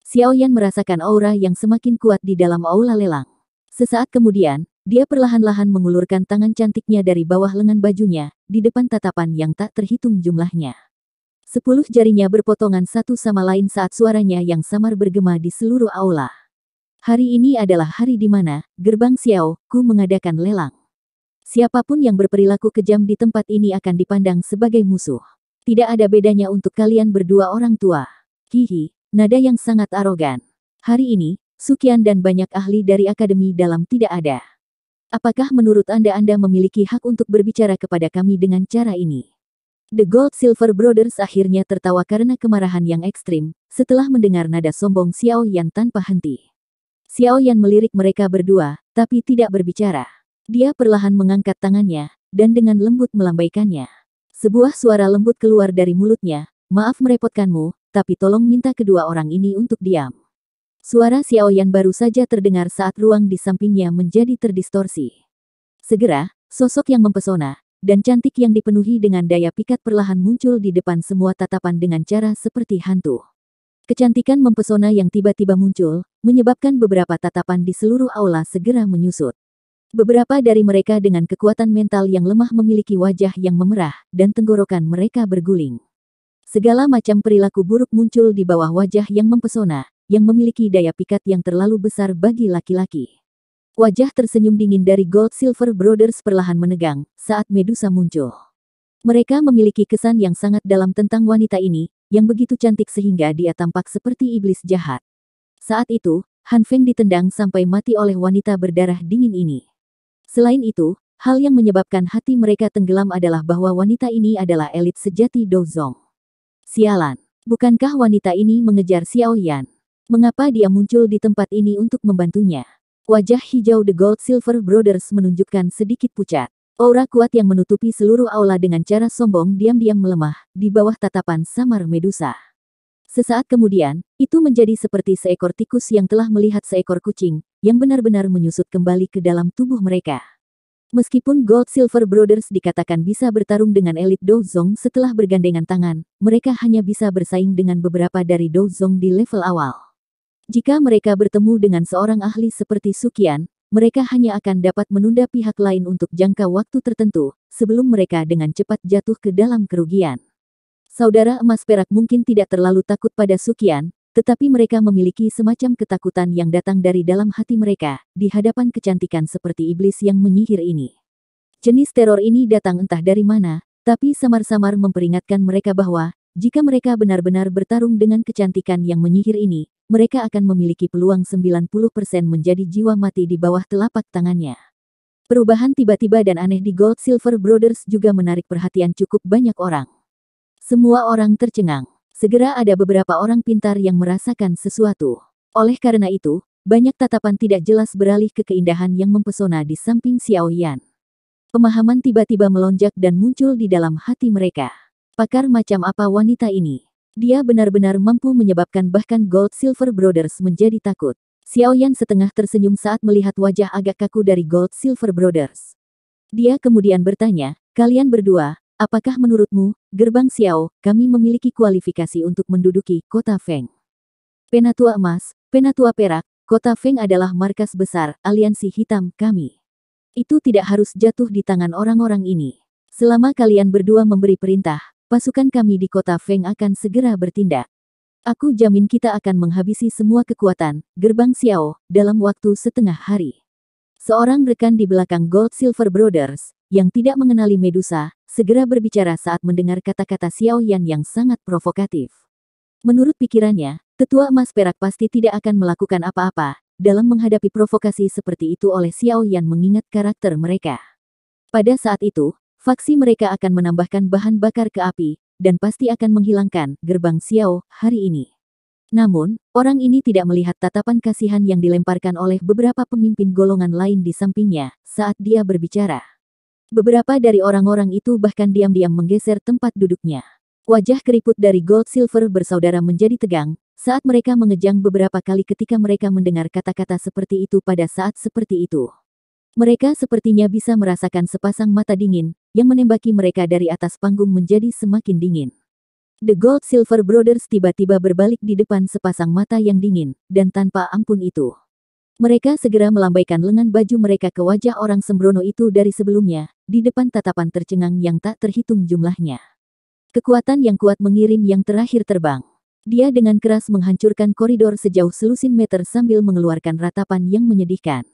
Xiaoyan merasakan aura yang semakin kuat di dalam aula lelang. Sesaat kemudian, dia perlahan-lahan mengulurkan tangan cantiknya dari bawah lengan bajunya, di depan tatapan yang tak terhitung jumlahnya. 10 jarinya berpotongan satu sama lain saat suaranya yang samar bergema di seluruh aula. Hari ini adalah hari di mana Gerbang Xiao Ku mengadakan lelang. Siapapun yang berperilaku kejam di tempat ini akan dipandang sebagai musuh. Tidak ada bedanya untuk kalian berdua orang tua. Hihi, nada yang sangat arogan. Hari ini, Sukian dan banyak ahli dari Akademi Dalam tidak ada. Apakah menurut Anda memiliki hak untuk berbicara kepada kami dengan cara ini? The Gold Silver Brothers akhirnya tertawa karena kemarahan yang ekstrim, setelah mendengar nada sombong Xiaoyan tanpa henti. Xiaoyan melirik mereka berdua, tapi tidak berbicara. Dia perlahan mengangkat tangannya, dan dengan lembut melambaikannya. Sebuah suara lembut keluar dari mulutnya, "Maaf merepotkanmu, tapi tolong minta kedua orang ini untuk diam." Suara Xiaoyan baru saja terdengar saat ruang di sampingnya menjadi terdistorsi. Segera, sosok yang mempesona dan cantik yang dipenuhi dengan daya pikat perlahan muncul di depan semua tatapan dengan cara seperti hantu. Kecantikan mempesona yang tiba-tiba muncul, menyebabkan beberapa tatapan di seluruh aula segera menyusut. Beberapa dari mereka dengan kekuatan mental yang lemah memiliki wajah yang memerah, dan tenggorokan mereka berguling. Segala macam perilaku buruk muncul di bawah wajah yang mempesona, yang memiliki daya pikat yang terlalu besar bagi laki-laki. Wajah tersenyum dingin dari Gold Silver Brothers perlahan menegang saat Medusa muncul. Mereka memiliki kesan yang sangat dalam tentang wanita ini, yang begitu cantik sehingga dia tampak seperti iblis jahat. Saat itu, Han Feng ditendang sampai mati oleh wanita berdarah dingin ini. Selain itu, hal yang menyebabkan hati mereka tenggelam adalah bahwa wanita ini adalah elit sejati Douzong. Sialan, bukankah wanita ini mengejar Xiaoyan? Mengapa dia muncul di tempat ini untuk membantunya? Wajah hijau The Gold Silver Brothers menunjukkan sedikit pucat. Aura kuat yang menutupi seluruh aula dengan cara sombong diam-diam melemah di bawah tatapan samar Medusa. Sesaat kemudian, itu menjadi seperti seekor tikus yang telah melihat seekor kucing, yang benar-benar menyusut kembali ke dalam tubuh mereka. Meskipun Gold Silver Brothers dikatakan bisa bertarung dengan elit Douzong setelah bergandengan tangan, mereka hanya bisa bersaing dengan beberapa dari Douzong di level awal. Jika mereka bertemu dengan seorang ahli seperti Sukian, mereka hanya akan dapat menunda pihak lain untuk jangka waktu tertentu, sebelum mereka dengan cepat jatuh ke dalam kerugian. Saudara emas perak mungkin tidak terlalu takut pada Sukian, tetapi mereka memiliki semacam ketakutan yang datang dari dalam hati mereka, di hadapan kecantikan seperti iblis yang menyihir ini. Jenis teror ini datang entah dari mana, tapi samar-samar memperingatkan mereka bahwa, jika mereka benar-benar bertarung dengan kecantikan yang menyihir ini, mereka akan memiliki peluang 90% menjadi jiwa mati di bawah telapak tangannya. Perubahan tiba-tiba dan aneh di Gold Silver Brothers juga menarik perhatian cukup banyak orang. Semua orang tercengang. Segera ada beberapa orang pintar yang merasakan sesuatu. Oleh karena itu, banyak tatapan tidak jelas beralih ke keindahan yang mempesona di samping Xiaoyan. Pemahaman tiba-tiba melonjak dan muncul di dalam hati mereka. Pakar macam apa wanita ini? Dia benar-benar mampu menyebabkan bahkan Gold Silver Brothers menjadi takut. Xiaoyan setengah tersenyum saat melihat wajah agak kaku dari Gold Silver Brothers. Dia kemudian bertanya, "Kalian berdua, apakah menurutmu, Gerbang Xiao, kami memiliki kualifikasi untuk menduduki kota Feng?" Penatua emas, penatua perak, kota Feng adalah markas besar, aliansi hitam kami. Itu tidak harus jatuh di tangan orang-orang ini. Selama kalian berdua memberi perintah, pasukan kami di kota Feng akan segera bertindak. Aku jamin kita akan menghabisi semua kekuatan gerbang Xiao dalam waktu setengah hari. Seorang rekan di belakang Gold Silver Brothers, yang tidak mengenali Medusa, segera berbicara saat mendengar kata-kata Xiao Yan yang sangat provokatif. Menurut pikirannya, tetua emas perak pasti tidak akan melakukan apa-apa dalam menghadapi provokasi seperti itu oleh Xiao Yan mengingat karakter mereka. Pada saat itu, faksi mereka akan menambahkan bahan bakar ke api, dan pasti akan menghilangkan gerbang Xiao hari ini. Namun, orang ini tidak melihat tatapan kasihan yang dilemparkan oleh beberapa pemimpin golongan lain di sampingnya saat dia berbicara. Beberapa dari orang-orang itu bahkan diam-diam menggeser tempat duduknya. Wajah keriput dari Gold Silver bersaudara menjadi tegang saat mereka mengejang beberapa kali ketika mereka mendengar kata-kata seperti itu pada saat seperti itu. Mereka sepertinya bisa merasakan sepasang mata dingin yang menembaki mereka dari atas panggung menjadi semakin dingin. The Gold Silver Brothers tiba-tiba berbalik di depan sepasang mata yang dingin, dan tanpa ampun itu. Mereka segera melambaikan lengan baju mereka ke wajah orang sembrono itu dari sebelumnya, di depan tatapan tercengang yang tak terhitung jumlahnya. Kekuatan yang kuat mengirim yang terakhir terbang. Dia dengan keras menghancurkan koridor sejauh selusin meter sambil mengeluarkan ratapan yang menyedihkan.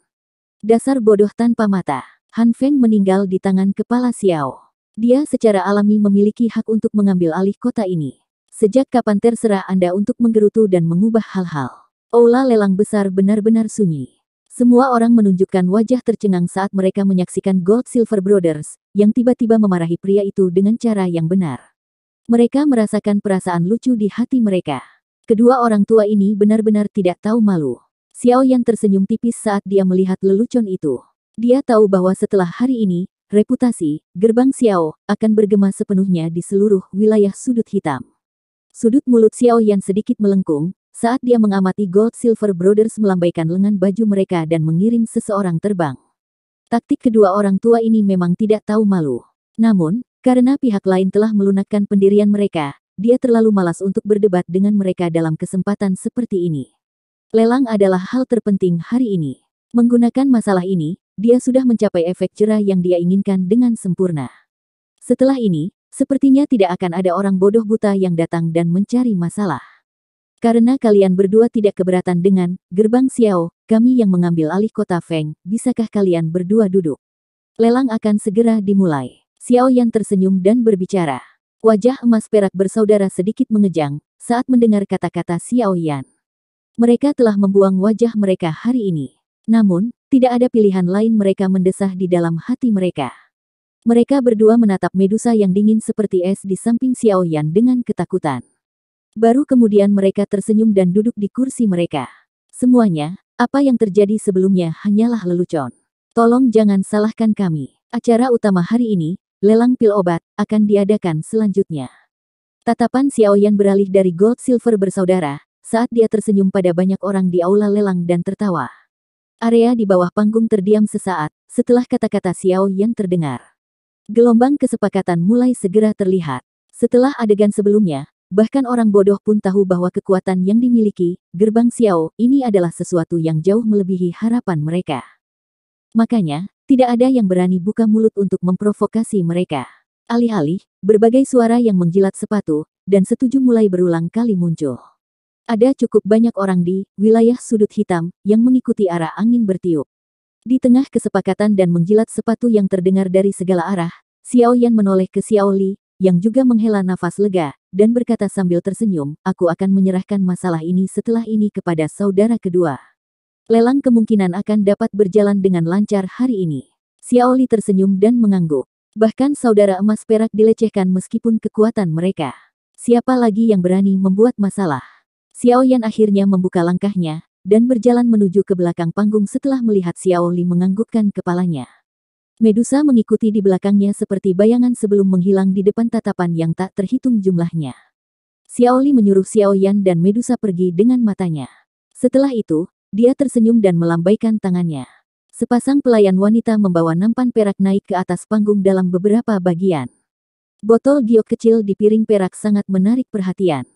Dasar bodoh tanpa mata. Han Feng meninggal di tangan kepala Xiao. Dia secara alami memiliki hak untuk mengambil alih kota ini. Sejak kapan terserah Anda untuk menggerutu dan mengubah hal-hal. Aula lelang besar benar-benar sunyi. Semua orang menunjukkan wajah tercengang saat mereka menyaksikan Gold Silver Brothers, yang tiba-tiba memarahi pria itu dengan cara yang benar. Mereka merasakan perasaan lucu di hati mereka. Kedua orang tua ini benar-benar tidak tahu malu. Xiao Yan tersenyum tipis saat dia melihat lelucon itu. Dia tahu bahwa setelah hari ini, reputasi gerbang Xiao akan bergema sepenuhnya di seluruh wilayah sudut hitam. Sudut mulut Xiao Yan sedikit melengkung saat dia mengamati Gold Silver Brothers melambaikan lengan baju mereka dan mengirim seseorang terbang. Taktik kedua orang tua ini memang tidak tahu malu. Namun, karena pihak lain telah melunakkan pendirian mereka, dia terlalu malas untuk berdebat dengan mereka dalam kesempatan seperti ini. Lelang adalah hal terpenting hari ini. Menggunakan masalah ini, dia sudah mencapai efek jera yang dia inginkan dengan sempurna. Setelah ini, sepertinya tidak akan ada orang bodoh buta yang datang dan mencari masalah. Karena kalian berdua tidak keberatan dengan gerbang Xiao, kami yang mengambil alih kota Feng, bisakah kalian berdua duduk? Lelang akan segera dimulai. Xiao Yan tersenyum dan berbicara. Wajah emas perak bersaudara sedikit mengejang saat mendengar kata-kata Xiao Yan. Mereka telah membuang wajah mereka hari ini. Namun, tidak ada pilihan lain mereka mendesah di dalam hati mereka. Mereka berdua menatap Medusa yang dingin seperti es di samping Xiao Yan dengan ketakutan. Baru kemudian mereka tersenyum dan duduk di kursi mereka. Semuanya, apa yang terjadi sebelumnya hanyalah lelucon. Tolong jangan salahkan kami. Acara utama hari ini, lelang pil obat, akan diadakan selanjutnya. Tatapan Xiao Yan beralih dari Gold Silver bersaudara, saat dia tersenyum pada banyak orang di aula lelang dan tertawa. Area di bawah panggung terdiam sesaat, setelah kata-kata Xiao Yan terdengar. Gelombang kesepakatan mulai segera terlihat. Setelah adegan sebelumnya, bahkan orang bodoh pun tahu bahwa kekuatan yang dimiliki gerbang Xiao ini adalah sesuatu yang jauh melebihi harapan mereka. Makanya, tidak ada yang berani buka mulut untuk memprovokasi mereka. Alih-alih, berbagai suara yang menjilat sepatu dan setuju mulai berulang kali muncul. Ada cukup banyak orang di wilayah sudut hitam yang mengikuti arah angin bertiup. Di tengah kesepakatan dan menjilat sepatu yang terdengar dari segala arah, Xiao Yan menoleh ke Xiao Li, yang juga menghela nafas lega, dan berkata sambil tersenyum, aku akan menyerahkan masalah ini setelah ini kepada saudara kedua. Lelang kemungkinan akan dapat berjalan dengan lancar hari ini. Xiao Li tersenyum dan mengangguk. Bahkan saudara emas perak dilecehkan meskipun kekuatan mereka. Siapa lagi yang berani membuat masalah? Xiao Yan akhirnya membuka langkahnya, dan berjalan menuju ke belakang panggung setelah melihat Xiao Li menganggukkan kepalanya. Medusa mengikuti di belakangnya seperti bayangan sebelum menghilang di depan tatapan yang tak terhitung jumlahnya. Xiao Li menyuruh Xiao Yan dan Medusa pergi dengan matanya. Setelah itu, dia tersenyum dan melambaikan tangannya. Sepasang pelayan wanita membawa nampan perak naik ke atas panggung dalam beberapa bagian. Botol giok kecil di piring perak sangat menarik perhatian.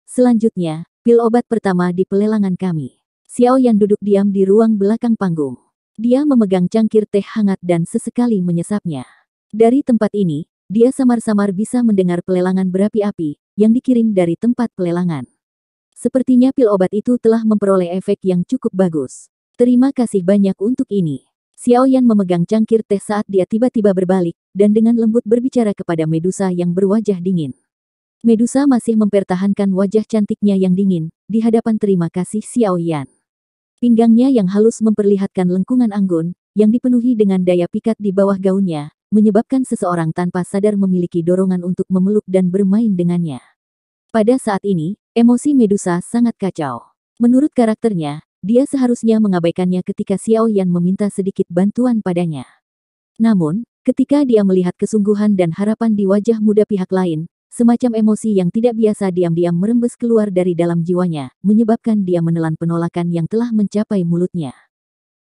Selanjutnya, pil obat pertama di pelelangan kami. Xiao Yan duduk diam di ruang belakang panggung. Dia memegang cangkir teh hangat dan sesekali menyesapnya. Dari tempat ini, dia samar-samar bisa mendengar pelelangan berapi-api yang dikirim dari tempat pelelangan. Sepertinya pil obat itu telah memperoleh efek yang cukup bagus. Terima kasih banyak untuk ini. Xiao Yan memegang cangkir teh saat dia tiba-tiba berbalik, dan dengan lembut berbicara kepada Medusa yang berwajah dingin. Medusa masih mempertahankan wajah cantiknya yang dingin, di hadapan terima kasih Xiao Yan. Pinggangnya yang halus memperlihatkan lengkungan anggun, yang dipenuhi dengan daya pikat di bawah gaunnya, menyebabkan seseorang tanpa sadar memiliki dorongan untuk memeluk dan bermain dengannya. Pada saat ini, emosi Medusa sangat kacau. Menurut karakternya, dia seharusnya mengabaikannya ketika Xiao Yan meminta sedikit bantuan padanya. Namun, ketika dia melihat kesungguhan dan harapan di wajah muda pihak lain, semacam emosi yang tidak biasa diam-diam merembes keluar dari dalam jiwanya, menyebabkan dia menelan penolakan yang telah mencapai mulutnya.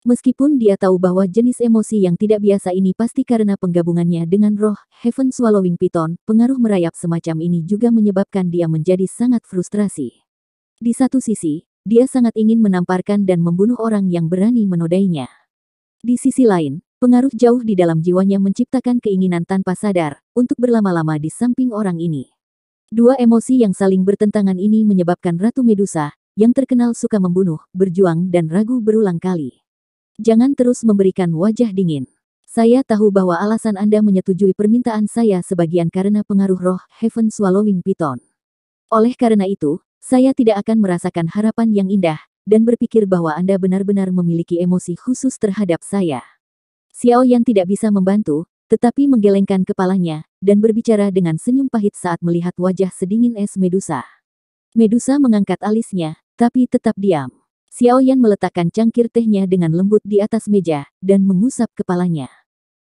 Meskipun dia tahu bahwa jenis emosi yang tidak biasa ini pasti karena penggabungannya dengan roh Heaven Swallowing Python, pengaruh merayap semacam ini juga menyebabkan dia menjadi sangat frustrasi. Di satu sisi, dia sangat ingin menamparkan dan membunuh orang yang berani menodainya. Di sisi lain, pengaruh jauh di dalam jiwanya menciptakan keinginan tanpa sadar untuk berlama-lama di samping orang ini. Dua emosi yang saling bertentangan ini menyebabkan Ratu Medusa, yang terkenal suka membunuh, berjuang dan ragu berulang kali. Jangan terus memberikan wajah dingin. Saya tahu bahwa alasan Anda menyetujui permintaan saya sebagian karena pengaruh roh Heaven Swallowing Python. Oleh karena itu, saya tidak akan merasakan harapan yang indah, dan berpikir bahwa Anda benar-benar memiliki emosi khusus terhadap saya. Xiao Yan tidak bisa membantu, tetapi menggelengkan kepalanya, dan berbicara dengan senyum pahit saat melihat wajah sedingin es Medusa. Medusa mengangkat alisnya, tapi tetap diam. Xiao Yan meletakkan cangkir tehnya dengan lembut di atas meja, dan mengusap kepalanya.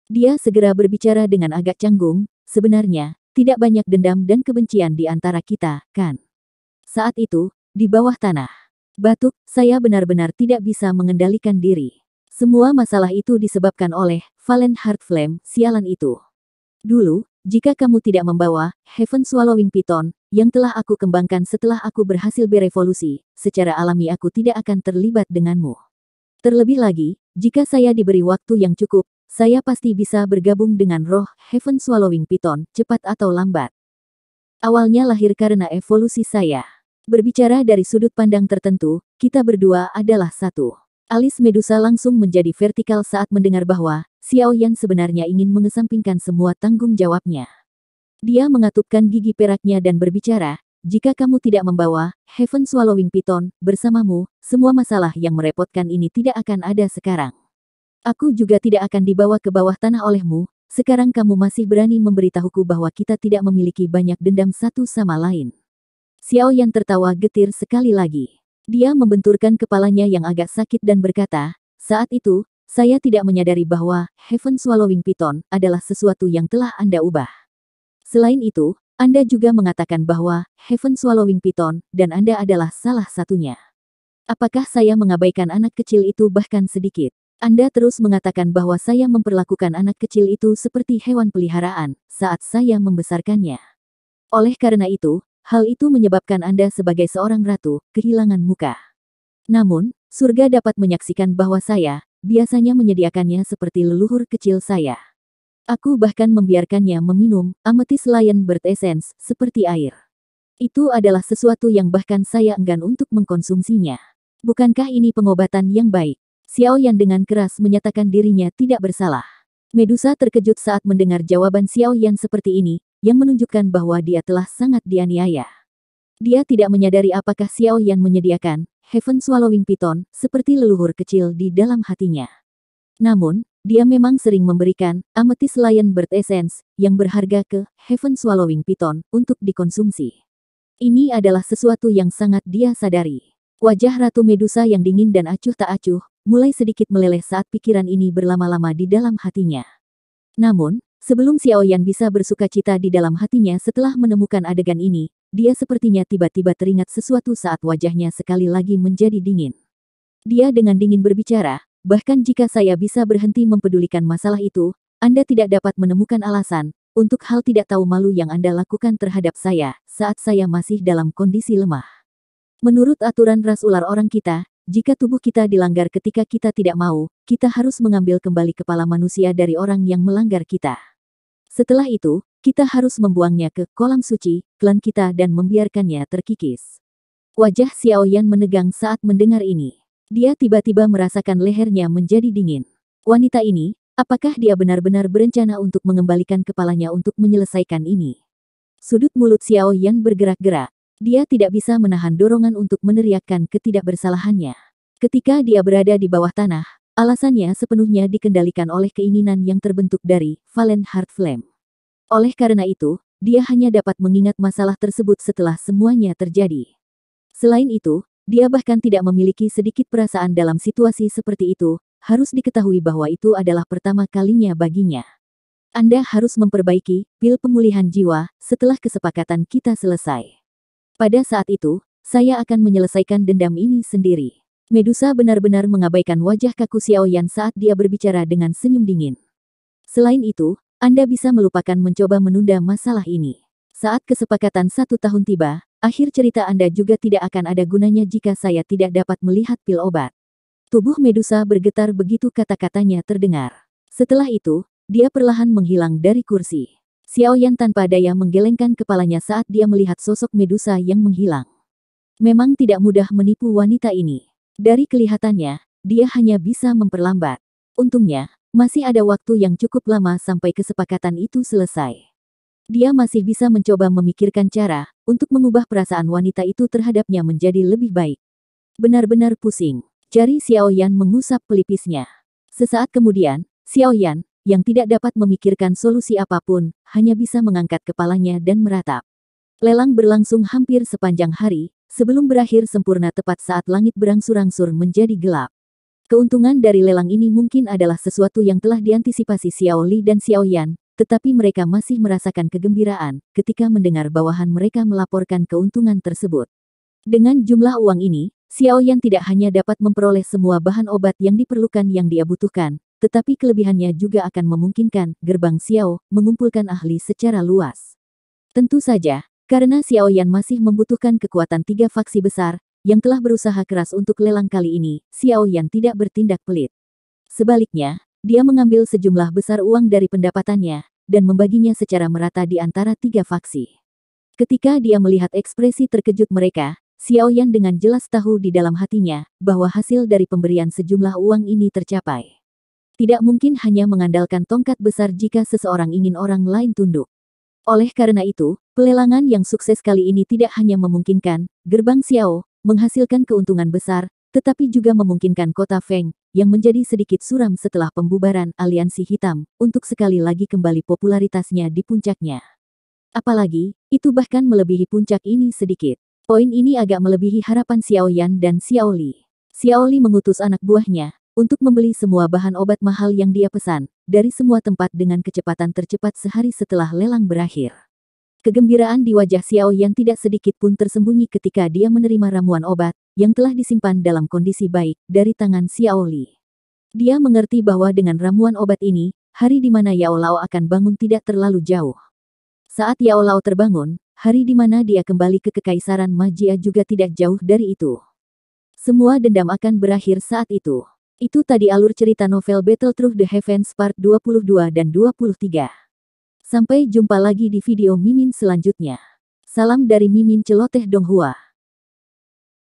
Dia segera berbicara dengan agak canggung, sebenarnya, tidak banyak dendam dan kebencian di antara kita, kan? Saat itu, di bawah tanah. Batuk, saya benar-benar tidak bisa mengendalikan diri. Semua masalah itu disebabkan oleh Valen Heart Flame, sialan itu. Dulu, jika kamu tidak membawa Heaven Swallowing Python, yang telah aku kembangkan setelah aku berhasil berevolusi, secara alami aku tidak akan terlibat denganmu. Terlebih lagi, jika saya diberi waktu yang cukup, saya pasti bisa bergabung dengan roh Heaven Swallowing Python, cepat atau lambat. Awalnya lahir karena evolusi saya. Berbicara dari sudut pandang tertentu, kita berdua adalah satu. Alis Medusa langsung menjadi vertikal saat mendengar bahwa Xiao Yan sebenarnya ingin mengesampingkan semua tanggung jawabnya. Dia mengatupkan gigi peraknya dan berbicara, jika kamu tidak membawa Heaven Swallowing Python bersamamu, semua masalah yang merepotkan ini tidak akan ada sekarang. Aku juga tidak akan dibawa ke bawah tanah olehmu, sekarang kamu masih berani memberitahuku bahwa kita tidak memiliki banyak dendam satu sama lain. Xiao Yan tertawa getir sekali lagi. Dia membenturkan kepalanya yang agak sakit dan berkata, saat itu, saya tidak menyadari bahwa Heaven Swallowing Python adalah sesuatu yang telah Anda ubah. Selain itu, Anda juga mengatakan bahwa Heaven Swallowing Python dan Anda adalah salah satunya. Apakah saya mengabaikan anak kecil itu bahkan sedikit? Anda terus mengatakan bahwa saya memperlakukan anak kecil itu seperti hewan peliharaan saat saya membesarkannya. Oleh karena itu, hal itu menyebabkan Anda sebagai seorang ratu, kehilangan muka. Namun, surga dapat menyaksikan bahwa saya, biasanya menyediakannya seperti leluhur kecil saya. Aku bahkan membiarkannya meminum Amethyst Lion Bird Essence seperti air. Itu adalah sesuatu yang bahkan saya enggan untuk mengkonsumsinya. Bukankah ini pengobatan yang baik? Xiao Yan dengan keras menyatakan dirinya tidak bersalah. Medusa terkejut saat mendengar jawaban Xiao Yan seperti ini, yang menunjukkan bahwa dia telah sangat dianiaya. Dia tidak menyadari apakah Xiao Yan menyediakan Heaven Swallowing Python seperti leluhur kecil di dalam hatinya. Namun, dia memang sering memberikan Amethyst Lion Bird Essence yang berharga ke Heaven Swallowing Python untuk dikonsumsi. Ini adalah sesuatu yang sangat dia sadari. Wajah Ratu Medusa yang dingin dan acuh tak acuh, mulai sedikit meleleh saat pikiran ini berlama-lama di dalam hatinya. Namun, sebelum Xiao Yan bisa bersukacita di dalam hatinya setelah menemukan adegan ini, dia sepertinya tiba-tiba teringat sesuatu saat wajahnya sekali lagi menjadi dingin. Dia dengan dingin berbicara, bahkan jika saya bisa berhenti mempedulikan masalah itu, Anda tidak dapat menemukan alasan untuk hal tidak tahu malu yang Anda lakukan terhadap saya saat saya masih dalam kondisi lemah. Menurut aturan ras ular orang kita, jika tubuh kita dilanggar ketika kita tidak mau, kita harus mengambil kembali kepala manusia dari orang yang melanggar kita. Setelah itu, kita harus membuangnya ke kolam suci, klan kita dan membiarkannya terkikis. Wajah Xiao Yan menegang saat mendengar ini. Dia tiba-tiba merasakan lehernya menjadi dingin. Wanita ini, apakah dia benar-benar berencana untuk mengembalikan kepalanya untuk menyelesaikan ini? Sudut mulut Xiao Yan bergerak-gerak. Dia tidak bisa menahan dorongan untuk meneriakkan ketidakbersalahannya. Ketika dia berada di bawah tanah, alasannya sepenuhnya dikendalikan oleh keinginan yang terbentuk dari Valen Heart Flame. Oleh karena itu, dia hanya dapat mengingat masalah tersebut setelah semuanya terjadi. Selain itu, dia bahkan tidak memiliki sedikit perasaan dalam situasi seperti itu. Harus diketahui bahwa itu adalah pertama kalinya baginya. Anda harus memperbaiki pil pemulihan jiwa setelah kesepakatan kita selesai. Pada saat itu, saya akan menyelesaikan dendam ini sendiri. Medusa benar-benar mengabaikan wajah kaku Xiao Yan saat dia berbicara dengan senyum dingin. Selain itu, Anda bisa melupakan mencoba menunda masalah ini. Saat kesepakatan 1 tahun tiba, akhir cerita Anda juga tidak akan ada gunanya jika saya tidak dapat melihat pil obat. Tubuh Medusa bergetar begitu kata-katanya terdengar. Setelah itu, dia perlahan menghilang dari kursi. Xiao Yan tanpa daya menggelengkan kepalanya saat dia melihat sosok Medusa yang menghilang. Memang tidak mudah menipu wanita ini. Dari kelihatannya, dia hanya bisa memperlambat. Untungnya, masih ada waktu yang cukup lama sampai kesepakatan itu selesai. Dia masih bisa mencoba memikirkan cara untuk mengubah perasaan wanita itu terhadapnya menjadi lebih baik. Benar-benar pusing. Jari Xiao Yan mengusap pelipisnya. Sesaat kemudian, Xiao Yan, yang tidak dapat memikirkan solusi apapun, hanya bisa mengangkat kepalanya dan meratap. Lelang berlangsung hampir sepanjang hari, sebelum berakhir sempurna tepat saat langit berangsur-angsur menjadi gelap. Keuntungan dari lelang ini mungkin adalah sesuatu yang telah diantisipasi Xiao Li dan Xiao Yan, tetapi mereka masih merasakan kegembiraan ketika mendengar bawahan mereka melaporkan keuntungan tersebut. Dengan jumlah uang ini, Xiao Yan tidak hanya dapat memperoleh semua bahan obat yang diperlukan yang dia butuhkan, tetapi kelebihannya juga akan memungkinkan gerbang Xiao mengumpulkan ahli secara luas. Tentu saja, karena Xiao Yan masih membutuhkan kekuatan 3 faksi besar, yang telah berusaha keras untuk lelang kali ini, Xiao Yan tidak bertindak pelit. Sebaliknya, dia mengambil sejumlah besar uang dari pendapatannya, dan membaginya secara merata di antara 3 faksi. Ketika dia melihat ekspresi terkejut mereka, Xiao Yan dengan jelas tahu di dalam hatinya, bahwa hasil dari pemberian sejumlah uang ini tercapai. Tidak mungkin hanya mengandalkan tongkat besar jika seseorang ingin orang lain tunduk. Oleh karena itu, pelelangan yang sukses kali ini tidak hanya memungkinkan gerbang Xiao menghasilkan keuntungan besar, tetapi juga memungkinkan kota Feng, yang menjadi sedikit suram setelah pembubaran Aliansi Hitam, untuk sekali lagi kembali popularitasnya di puncaknya. Apalagi, itu bahkan melebihi puncak ini sedikit. Poin ini agak melebihi harapan Xiao Yan dan Xiao Li. Xiao Li mengutus anak buahnya untuk membeli semua bahan obat mahal yang dia pesan, dari semua tempat dengan kecepatan tercepat sehari setelah lelang berakhir. Kegembiraan di wajah Xiao Yan tidak sedikit pun tersembunyi ketika dia menerima ramuan obat, yang telah disimpan dalam kondisi baik, dari tangan Xiao Li. Dia mengerti bahwa dengan ramuan obat ini, hari di mana Yao Lao akan bangun tidak terlalu jauh. Saat Yao Lao terbangun, hari di mana dia kembali ke Kekaisaran Magia juga tidak jauh dari itu. Semua dendam akan berakhir saat itu. Itu tadi alur cerita novel Battle Through the Heavens Part 22 dan 23. Sampai jumpa lagi di video Mimin selanjutnya. Salam dari Mimin Celoteh Donghua.